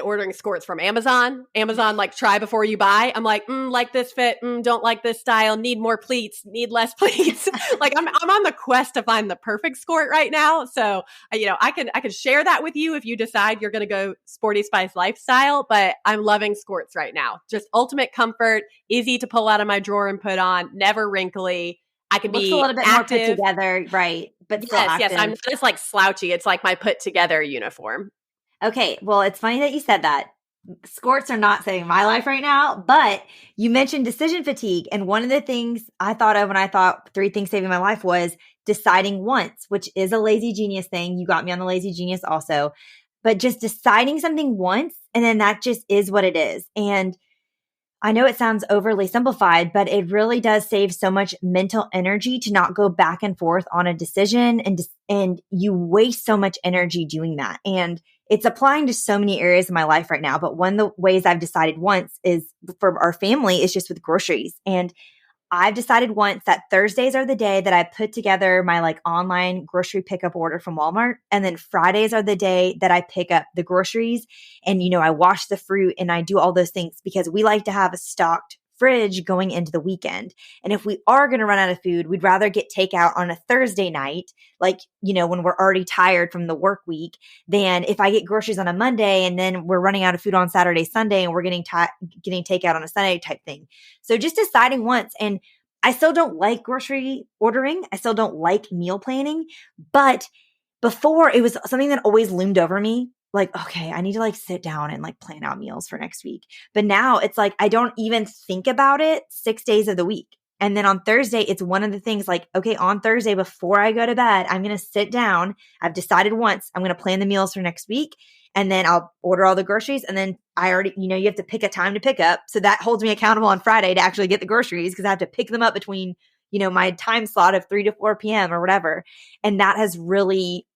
ordering skirts from Amazon. Amazon, like, try before you buy. I'm like, like this fit. Don't like this style. Need more pleats. Need less pleats. Like I'm on the quest to find the perfect skirt right now. So, I can share that with you if you decide you're going to go sporty spice lifestyle, but I'm loving skirts right now. Just ultimate comfort, easy to pull out of my drawer and put on, never wrinkly. I could be a little bit active. more put together. Right. But yes. I'm not just like slouchy. It's like my put together uniform. Okay, well, it's funny that you said that. Skorts are not saving my life right now, but you mentioned decision fatigue. And one of the things I thought of when I thought 3 things saving my life was deciding once, which is a Lazy Genius thing. You got me on the Lazy Genius also. But just deciding something once, and then that just is what it is. And I know it sounds overly simplified, but it really does save so much mental energy to not go back and forth on a decision, and you waste so much energy doing that. And it's applying to so many areas of my life right now. But one of the ways I've decided once is for our family is just with groceries. And I've decided once that Thursdays are the day that I put together my like online grocery pickup order from Walmart. And then Fridays are the day that I pick up the groceries and, I wash the fruit and I do all those things because we like to have a stocked fridge going into the weekend. And if we are going to run out of food, we'd rather get takeout on a Thursday night, like, when we're already tired from the work week, than if I get groceries on a Monday and then we're running out of food on Saturday, Sunday, and we're getting takeout on a Sunday type thing. So just deciding once. And I still don't like grocery ordering. I still don't like meal planning. But before, it was something that always loomed over me. like, okay, I need to like sit down and like plan out meals for next week. But now it's like, I don't even think about it 6 days of the week. And then on Thursday, it's one of the things like, okay, on Thursday before I go to bed, I'm going to sit down. I've decided once I'm going to plan the meals for next week. And then I'll order all the groceries. And then I already, you have to pick a time to pick up. So that holds me accountable on Friday to actually get the groceries because I have to pick them up between, my time slot of 3 to 4 p.m. or whatever. And that has really,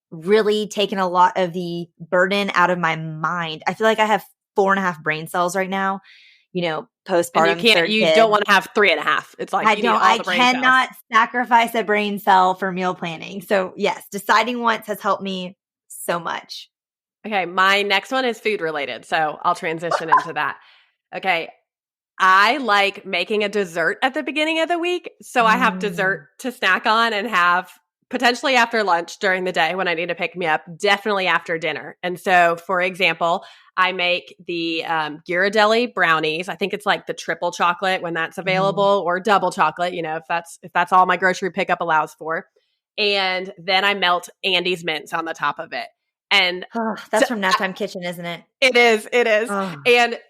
really taken a lot of the burden out of my mind. I feel like I have 4.5 brain cells right now, postpartum, third you kid. don't want to have 3.5. It's like, I cannot sacrifice a brain cell for meal planning. So yes, deciding once has helped me so much. Okay. My next one is food related. So I'll transition into that. Okay. I like making a dessert at the beginning of the week. So I have dessert to snack on and have potentially after lunch during the day when I need to pick me up, definitely after dinner. And so, for example, I make the Ghirardelli brownies. I think it's like the triple chocolate when that's available or double chocolate, if that's all my grocery pickup allows for. And then I melt Andy's mints on the top of it. And that's from Nap Time Kitchen, isn't it? It is.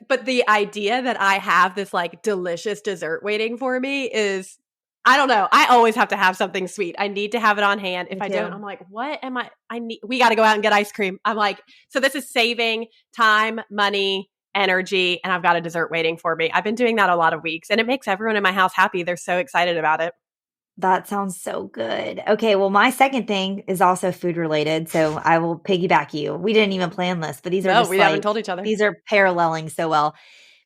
But the idea that I have this like delicious dessert waiting for me is, I don't know. I always have to have something sweet. I need to have it on hand. If I don't, I'm like, what am we got to go out and get ice cream. I'm like, so this is saving time, money, energy, and I've got a dessert waiting for me. I've been doing that a lot of weeks and it makes everyone in my house happy. They're so excited about it. That sounds so good. Okay, well, my second thing is also food related, so I will piggyback you. We didn't even plan this, but these are we haven't told each other. These are paralleling so well.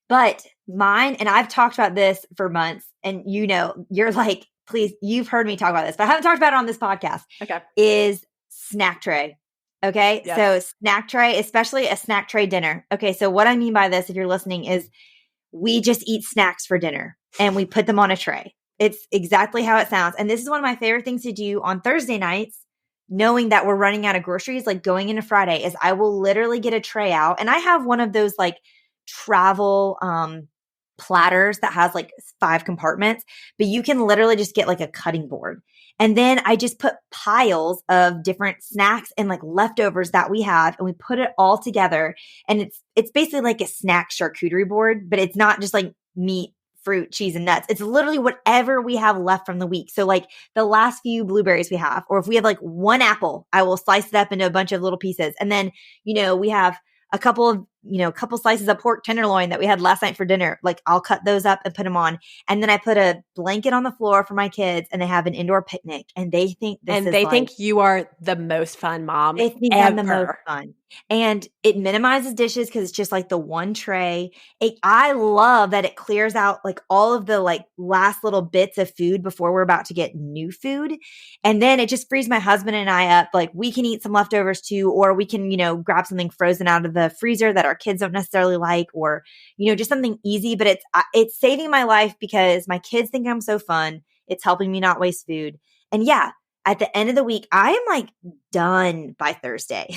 But mine, and I've talked about this for months, and you're like, please, you've heard me talk about this, but I haven't talked about it on this podcast. Okay. Is snack tray. Okay, yes. So snack tray, especially a snack tray dinner. Okay, so what I mean by this, if you're listening, is we just eat snacks for dinner and we put them on a tray. It's exactly how it sounds. And this is one of my favorite things to do on Thursday nights, knowing that we're running out of groceries, like going into Friday, is I will literally get a tray out. And I have one of those like travel platters that has like 5 compartments, but you can literally just get like a cutting board. And then I just put piles of different snacks and like leftovers that we have, and we put it all together. And it's basically like a snack charcuterie board, but it's not just like meat, fruit, cheese, and nuts. It's literally whatever we have left from the week. So like the last few blueberries we have, or if we have like one apple, I will slice it up into a bunch of little pieces. And then, we have a couple slices of pork tenderloin that we had last night for dinner. Like I'll cut those up and put them on. And then I put a blanket on the floor for my kids, and they have an indoor picnic, and they think think you are the most fun mom. They think I'm the most fun. And it minimizes dishes because it's just like the one tray. I love that it clears out like all of the like last little bits of food before we're about to get new food. And then it just frees my husband and I up. Like we can eat some leftovers too, or we can, grab something frozen out of the freezer that our kids don't necessarily like, or, just something easy. But it's saving my life because my kids think I'm so fun. It's helping me not waste food. And yeah, at the end of the week, I am like done by Thursday.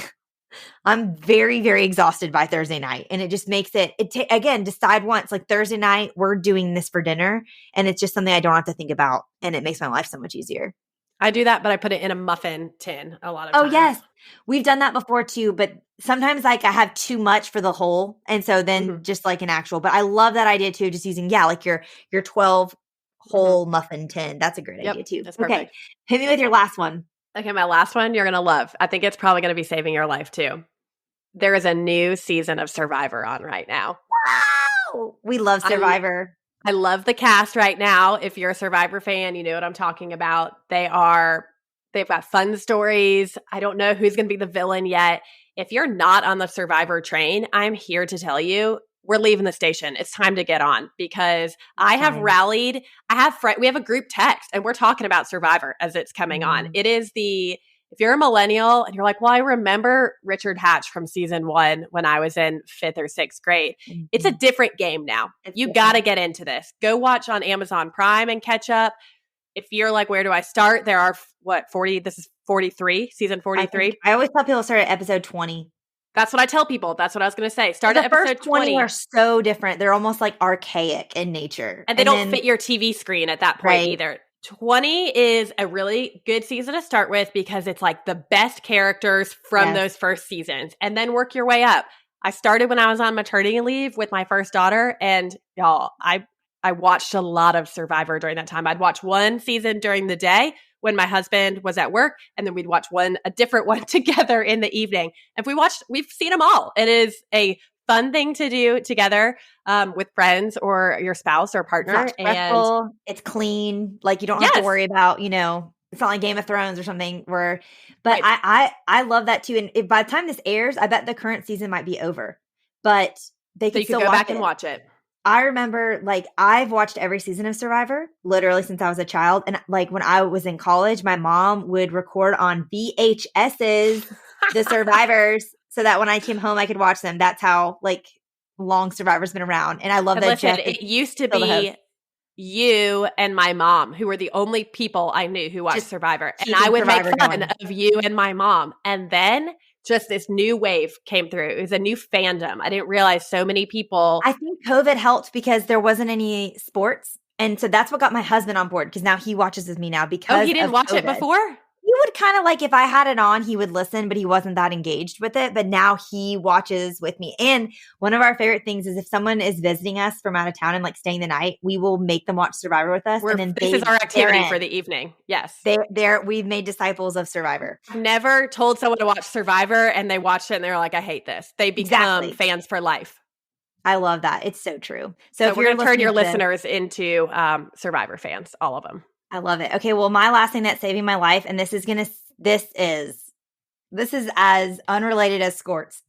I'm very, very exhausted by Thursday night. And it just makes again, decide once, like Thursday night, we're doing this for dinner. And it's just something I don't have to think about. And it makes my life so much easier. I do that, but I put it in a muffin tin a lot of times. Oh, yes. We've done that before too. But sometimes like I have too much for the whole. And so then just like an actual, but I love that idea too. Just using, like your 12 whole muffin tin. That's a great idea too. That's perfect. Okay. Hit me with your last one. Okay, my last one you're going to love. I think it's probably going to be saving your life too. There is a new season of Survivor on right now. Wow! We love Survivor. I love the cast right now. If you're a Survivor fan, you know what I'm talking about. They've got fun stories. I don't know who's going to be the villain yet. If you're not on the Survivor train, I'm here to tell you, we're leaving the station. It's time to get on because I have rallied. We have a group text and we're talking about Survivor as it's coming on. It is if you're a millennial and you're like, well, I remember Richard Hatch from season 1 when I was in 5th or 6th grade. It's a different game now. You got to get into this. Go watch on Amazon Prime and catch up. If you're like, where do I start? There are 40, this is 43, season 43. I always tell people start at episode 20. That's what I tell people. That's what I was going to say. Start at episode 20. Are so different. They're almost like archaic in nature. And they don't fit your TV screen at that point either. 20 is a really good season to start with because it's like the best characters from those first seasons, and then work your way up. I started when I was on maternity leave with my first daughter, and y'all, I watched a lot of Survivor during that time. I'd watch one season during the day when my husband was at work, and then we'd watch a different one together in the evening. If we've seen them all. It is a fun thing to do together with friends or your spouse or partner. It's not stressful. It's clean. Like you don't have to worry about, it's not like Game of Thrones or something but right. I love that too. And by the time this airs, I bet the current season might be over, but they can still go back and watch it. I remember I've watched every season of Survivor literally since I was a child. And when I was in college, my mom would record on VHSs the Survivors so that when I came home, I could watch them. That's how long Survivor's been around. And I love that. Listen, it used to be you and my mom who were the only people I knew who watched Survivor. And I would make fun of you and my mom. And then just this new wave came through. It was a new fandom. I didn't realize so many people. I think COVID helped because there wasn't any sports. And so that's what got my husband on board because now he watches with me now because he didn't watch COVID. It before? He would kind of if I had it on, he would listen, but he wasn't that engaged with it. But now he watches with me. And one of our favorite things is if someone is visiting us from out of town and staying the night, we will make them watch Survivor with us. And then this is our activity for the evening. Yes. We've made disciples of Survivor. I've never told someone to watch Survivor and they watched it and they were like, I hate this. They become fans for life. I love that. It's so true. So if we're going to turn your listeners into Survivor fans, all of them. I love it. Okay, well, my last thing that's saving my life, and this is as unrelated as squirts,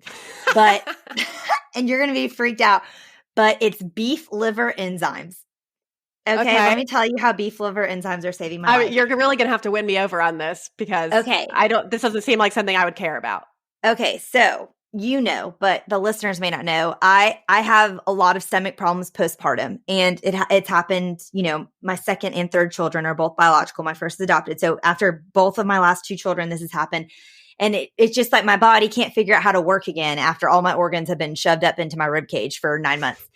but and you're gonna be freaked out, but it's beef liver enzymes. Okay, let me tell you how beef liver enzymes are saving my life. You're really gonna have to win me over on this because this doesn't seem like something I would care about. Okay, so but the listeners may not know, I have a lot of stomach problems postpartum, and it's happened, my second and third children are both biological. My first is adopted. So after both of my last two children, this has happened. And it's just my body can't figure out how to work again after all my organs have been shoved up into my rib cage for 9 months.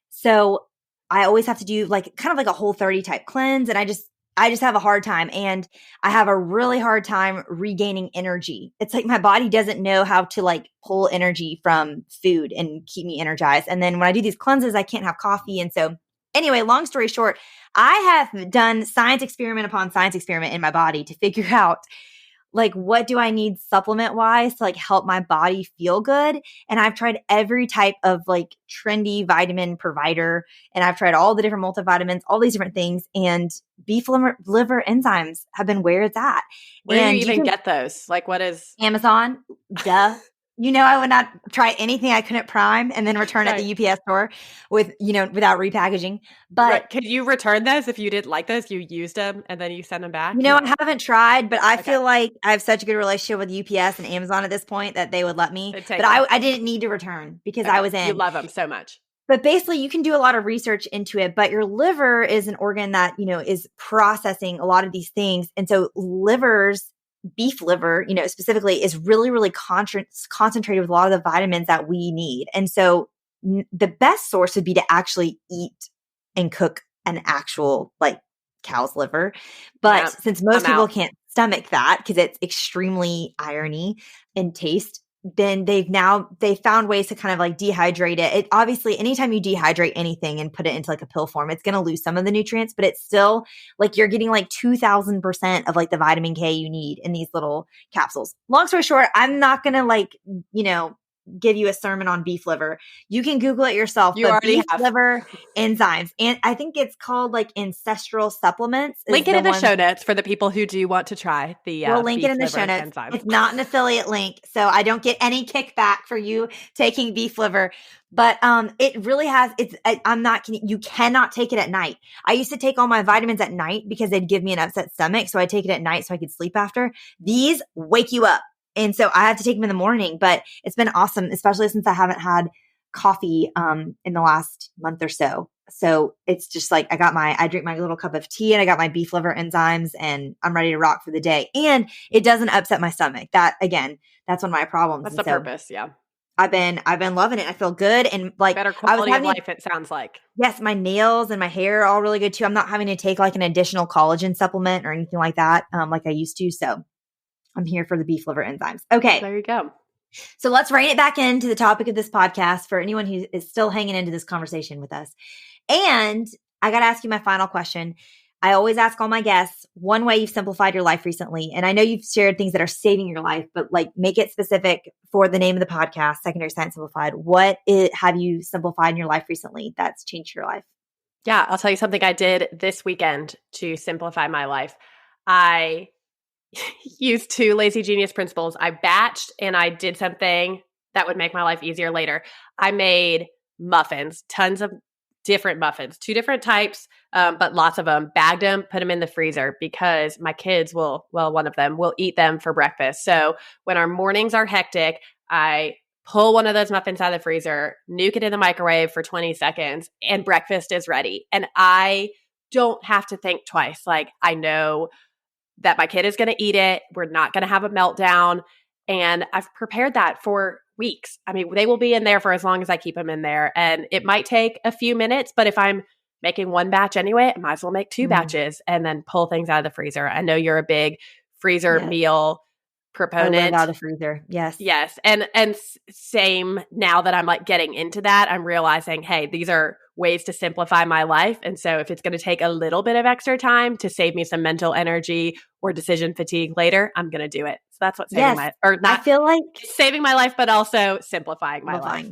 So I always have to do kind of like a Whole30 type cleanse. And I just have a hard time, and I have a really hard time regaining energy. It's my body doesn't know how to pull energy from food and keep me energized. And then when I do these cleanses, I can't have coffee. And so anyway, long story short, I have done science experiment upon science experiment in my body to figure out what do I need supplement wise to help my body feel good? And I've tried every type of trendy vitamin provider, and I've tried all the different multivitamins, all these different things. And beef liver enzymes have been where it's at. Where do you even get those? What is Amazon? Duh. I would not try anything I couldn't prime and then return at the UPS store without repackaging. But could you return those if you didn't like those? You used them and then you send them back? I haven't tried, but I feel like I have such a good relationship with UPS and Amazon at this point that they would let me. But I didn't need to return because I was in. You love them so much. But basically, you can do a lot of research into it, but your liver is an organ that, is processing a lot of these things. And so beef liver, specifically is really, really concentrated with a lot of the vitamins that we need. And so the best source would be to actually eat and cook an actual cow's liver. But since most people can't stomach that because it's extremely irony in taste, then they found ways to kind of dehydrate it. It obviously, anytime you dehydrate anything and put it into a pill form, it's going to lose some of the nutrients, but it's still you're getting 2,000% of the vitamin K you need in these little capsules. Long story short, I'm not going to give you a sermon on beef liver. You can Google it yourself. You already have liver enzymes. And I think it's called ancestral supplements. Link it in the show notes for the people who do want to try the We'll link it in the show notes. Enzyme. It's not an affiliate link, so I don't get any kickback for you taking beef liver. But it really has, I'm not kidding. You cannot take it at night. I used to take all my vitamins at night because they'd give me an upset stomach. So I take it at night so I could sleep after. These wake you up. And so I have to take them in the morning, but it's been awesome, especially since I haven't had coffee in the last month or so. So it's just I drink my little cup of tea and I got my beef liver enzymes and I'm ready to rock for the day. And it doesn't upset my stomach. That again, that's one of my problems. That's the purpose. Yeah. I've been loving it. I feel good. And like Better I was quality of having, life, it sounds like. yes, my nails and my hair are all really good too. I'm not having to take like an additional collagen supplement or anything like that, like I used to. So I'm here for the beef liver enzymes. Okay. There you go. So let's rein it back into the topic of this podcast for anyone who is still hanging into this conversation with us. And I got to ask you my final question. I always ask all my guests one way you've simplified your life recently. And I know you've shared things that are saving your life, but like make it specific for the name of the podcast, Secondary Science Simplified. Have you simplified in your life recently that's changed your life? Yeah, I'll tell you something I did this weekend to simplify my life. I used two lazy genius principles. I batched and I did something that would make my life easier later. I made muffins, tons of different muffins, two different types, but lots of them, bagged them, put them in the freezer because my kids one of them will eat them for breakfast. So when our mornings are hectic, I pull one of those muffins out of the freezer, nuke it in the microwave for 20 seconds, and breakfast is ready. And I don't have to think twice. Like I know that my kid is going to eat it. We're not going to have a meltdown. And I've prepared that for weeks. I mean, they will be in there for as long as I keep them in there. And it might take a few minutes, but if I'm making one batch anyway, I might as well make two batches and then pull things out of the freezer. I know you're a big freezer meal proponent. I live out of the freezer. Yes. Yes. And same now that I'm like getting into that, I'm realizing, hey, these are ways to simplify my life. And so if it's going to take a little bit of extra time to save me some mental energy or decision fatigue later, I'm going to do it. So that's what's I feel like saving my life, but also simplifying my life.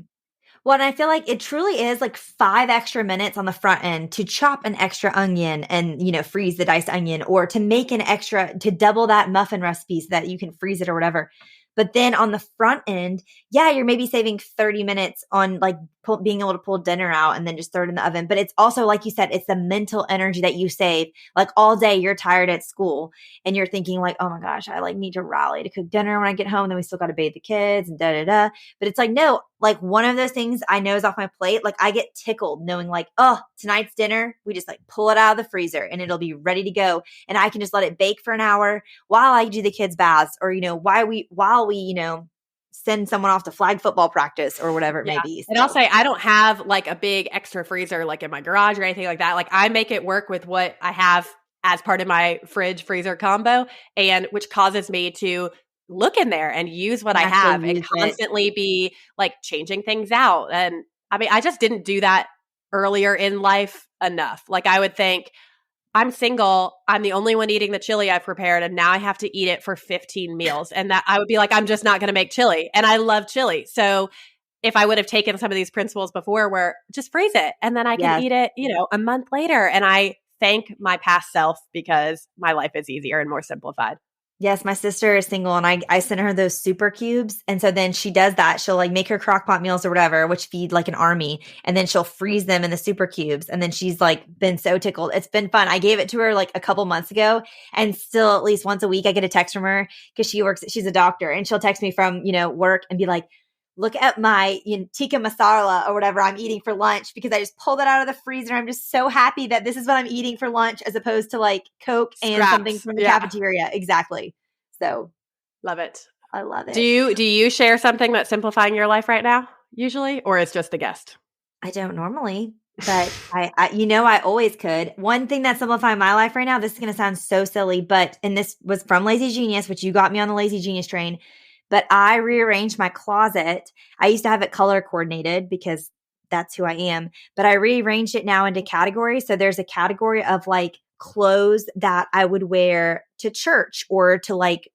Well, and I feel like it truly is like 5 extra minutes on the front end to chop an extra onion and, freeze the diced onion, or to make to double that muffin recipe so that you can freeze it or whatever. But then on the front end, you're maybe saving 30 minutes on like being able to pull dinner out and then just throw it in the oven. But it's also, like you said, it's the mental energy that you save. Like all day you're tired at school and you're thinking like, oh my gosh, I like need to rally to cook dinner when I get home. Then we still got to bathe the kids and da da da. But it's like, no, like one of those things I know is off my plate. Like I get tickled knowing like, oh, tonight's dinner, we just like pull it out of the freezer and it'll be ready to go. And I can just let it bake for an hour while I do the kids' baths, or, while we send someone off to flag football practice or whatever it may be. And I'll say I don't have like a big extra freezer like in my garage or anything like that. Like I make it work with what I have as part of my fridge freezer combo, and which causes me to look in there and use what I have and constantly be like changing things out. And I mean, I just didn't do that earlier in life enough. Like I would think, I'm single. I'm the only one eating the chili I've prepared, and now I have to eat it for 15 meals. And that I would be like, I'm just not going to make chili. And I love chili. So if I would have taken some of these principles before, where just freeze it and then I can eat it, a month later. And I thank my past self because my life is easier and more simplified. Yes, my sister is single and I sent her those super cubes. And so then she does that. She'll like make her crock pot meals or whatever, which feed like an army. And then she'll freeze them in the super cubes. And then she's like been so tickled. It's been fun. I gave it to her like a couple months ago, and still at least once a week I get a text from her because she's a doctor, and she'll text me from, work and be like, look at my tikka masala or whatever I'm eating for lunch, because I just pulled it out of the freezer. I'm just so happy that this is what I'm eating for lunch as opposed to like Coke and something from the cafeteria. Exactly. So love it. I love it. Do you share something that's simplifying your life right now usually, or it's just a guest? I don't normally, but I always could. One thing that's simplifying my life right now, this is going to sound so silly, and this was from Lazy Genius, which you got me on the Lazy Genius train. But I rearranged my closet. I used to have it color coordinated because that's who I am. But I rearranged it now into categories. So there's a category of like clothes that I would wear to church or to like,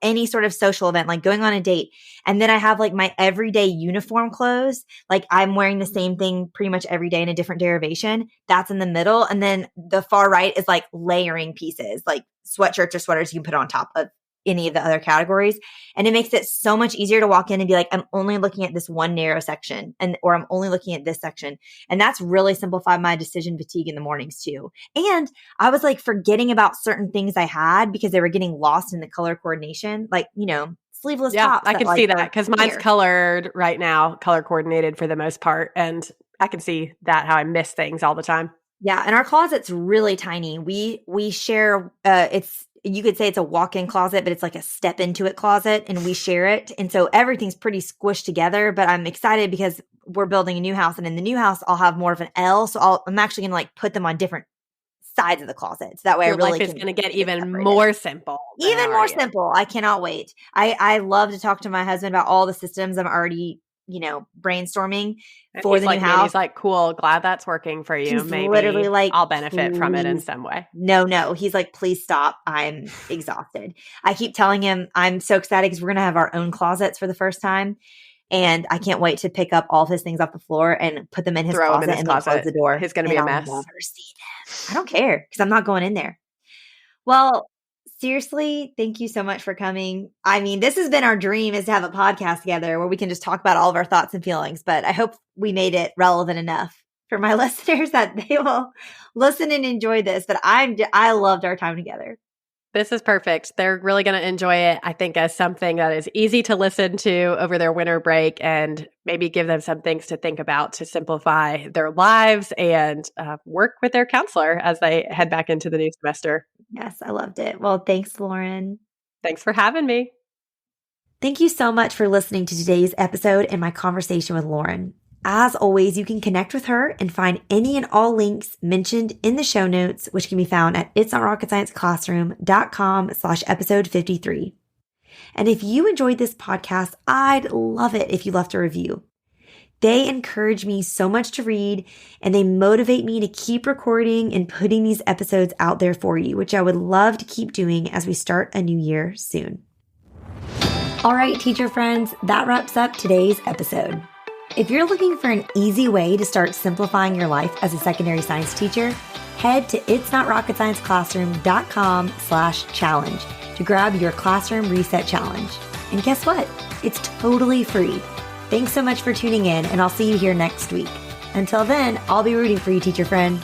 any sort of social event, like going on a date. And then I have like my everyday uniform clothes. Like I'm wearing the same thing pretty much every day in a different derivation. That's in the middle. And then the far right is like layering pieces, like sweatshirts or sweaters you can put on top of any of the other categories. And it makes it so much easier to walk in and be like, I'm only looking at this one narrow section, or I'm only looking at this section. And that's really simplified my decision fatigue in the mornings too. And I was like forgetting about certain things I had because they were getting lost in the color coordination, like, sleeveless tops. I can see that because mine's colored right now, color coordinated for the most part. And I can see that how I miss things all the time. Yeah. And our closet's really tiny. We share, you could say it's a walk-in closet, but it's like a step into it closet, and we share it. And so everything's pretty squished together, but I'm excited because we're building a new house, and in the new house, I'll have more of an L. So I'm actually going to like put them on different sides of the closet. So that way Your I really life is can going to get even separate more simple. Even more simple. I cannot wait. I love to talk to my husband about all the systems I'm already, brainstorming for the new house. He's like, cool, glad that's working for you. He's Maybe literally like, I'll benefit from it in some way. No. He's like, please stop. I'm exhausted. I keep telling him I'm so excited because we're going to have our own closets for the first time. And I can't wait to pick up all of his things off the floor and put them in his closet and then close the door. He's going to be a mess. I'll never see them. I don't care because I'm not going in there. Well, seriously, thank you so much for coming. I mean, this has been our dream, is to have a podcast together where we can just talk about all of our thoughts and feelings. But I hope we made it relevant enough for my listeners that they will listen and enjoy this. But I loved our time together. This is perfect. They're really going to enjoy it, I think, as something that is easy to listen to over their winter break and maybe give them some things to think about to simplify their lives and work with their counselor as they head back into the new semester. Yes, I loved it. Well, thanks, Lauren. Thanks for having me. Thank you so much for listening to today's episode and my conversation with Lauren. As always, you can connect with her and find any and all links mentioned in the show notes, which can be found at itsnotrocketscienceclassroom.com/episode 53. And if you enjoyed this podcast, I'd love it if you left a review. They encourage me so much to read, and they motivate me to keep recording and putting these episodes out there for you, which I would love to keep doing as we start a new year soon. All right, teacher friends, that wraps up today's episode. If you're looking for an easy way to start simplifying your life as a secondary science teacher, head to itsnotrocketscienceclassroom.com/challenge to grab your classroom reset challenge. And guess what? It's totally free. Thanks so much for tuning in, and I'll see you here next week. Until then, I'll be rooting for you, teacher friend.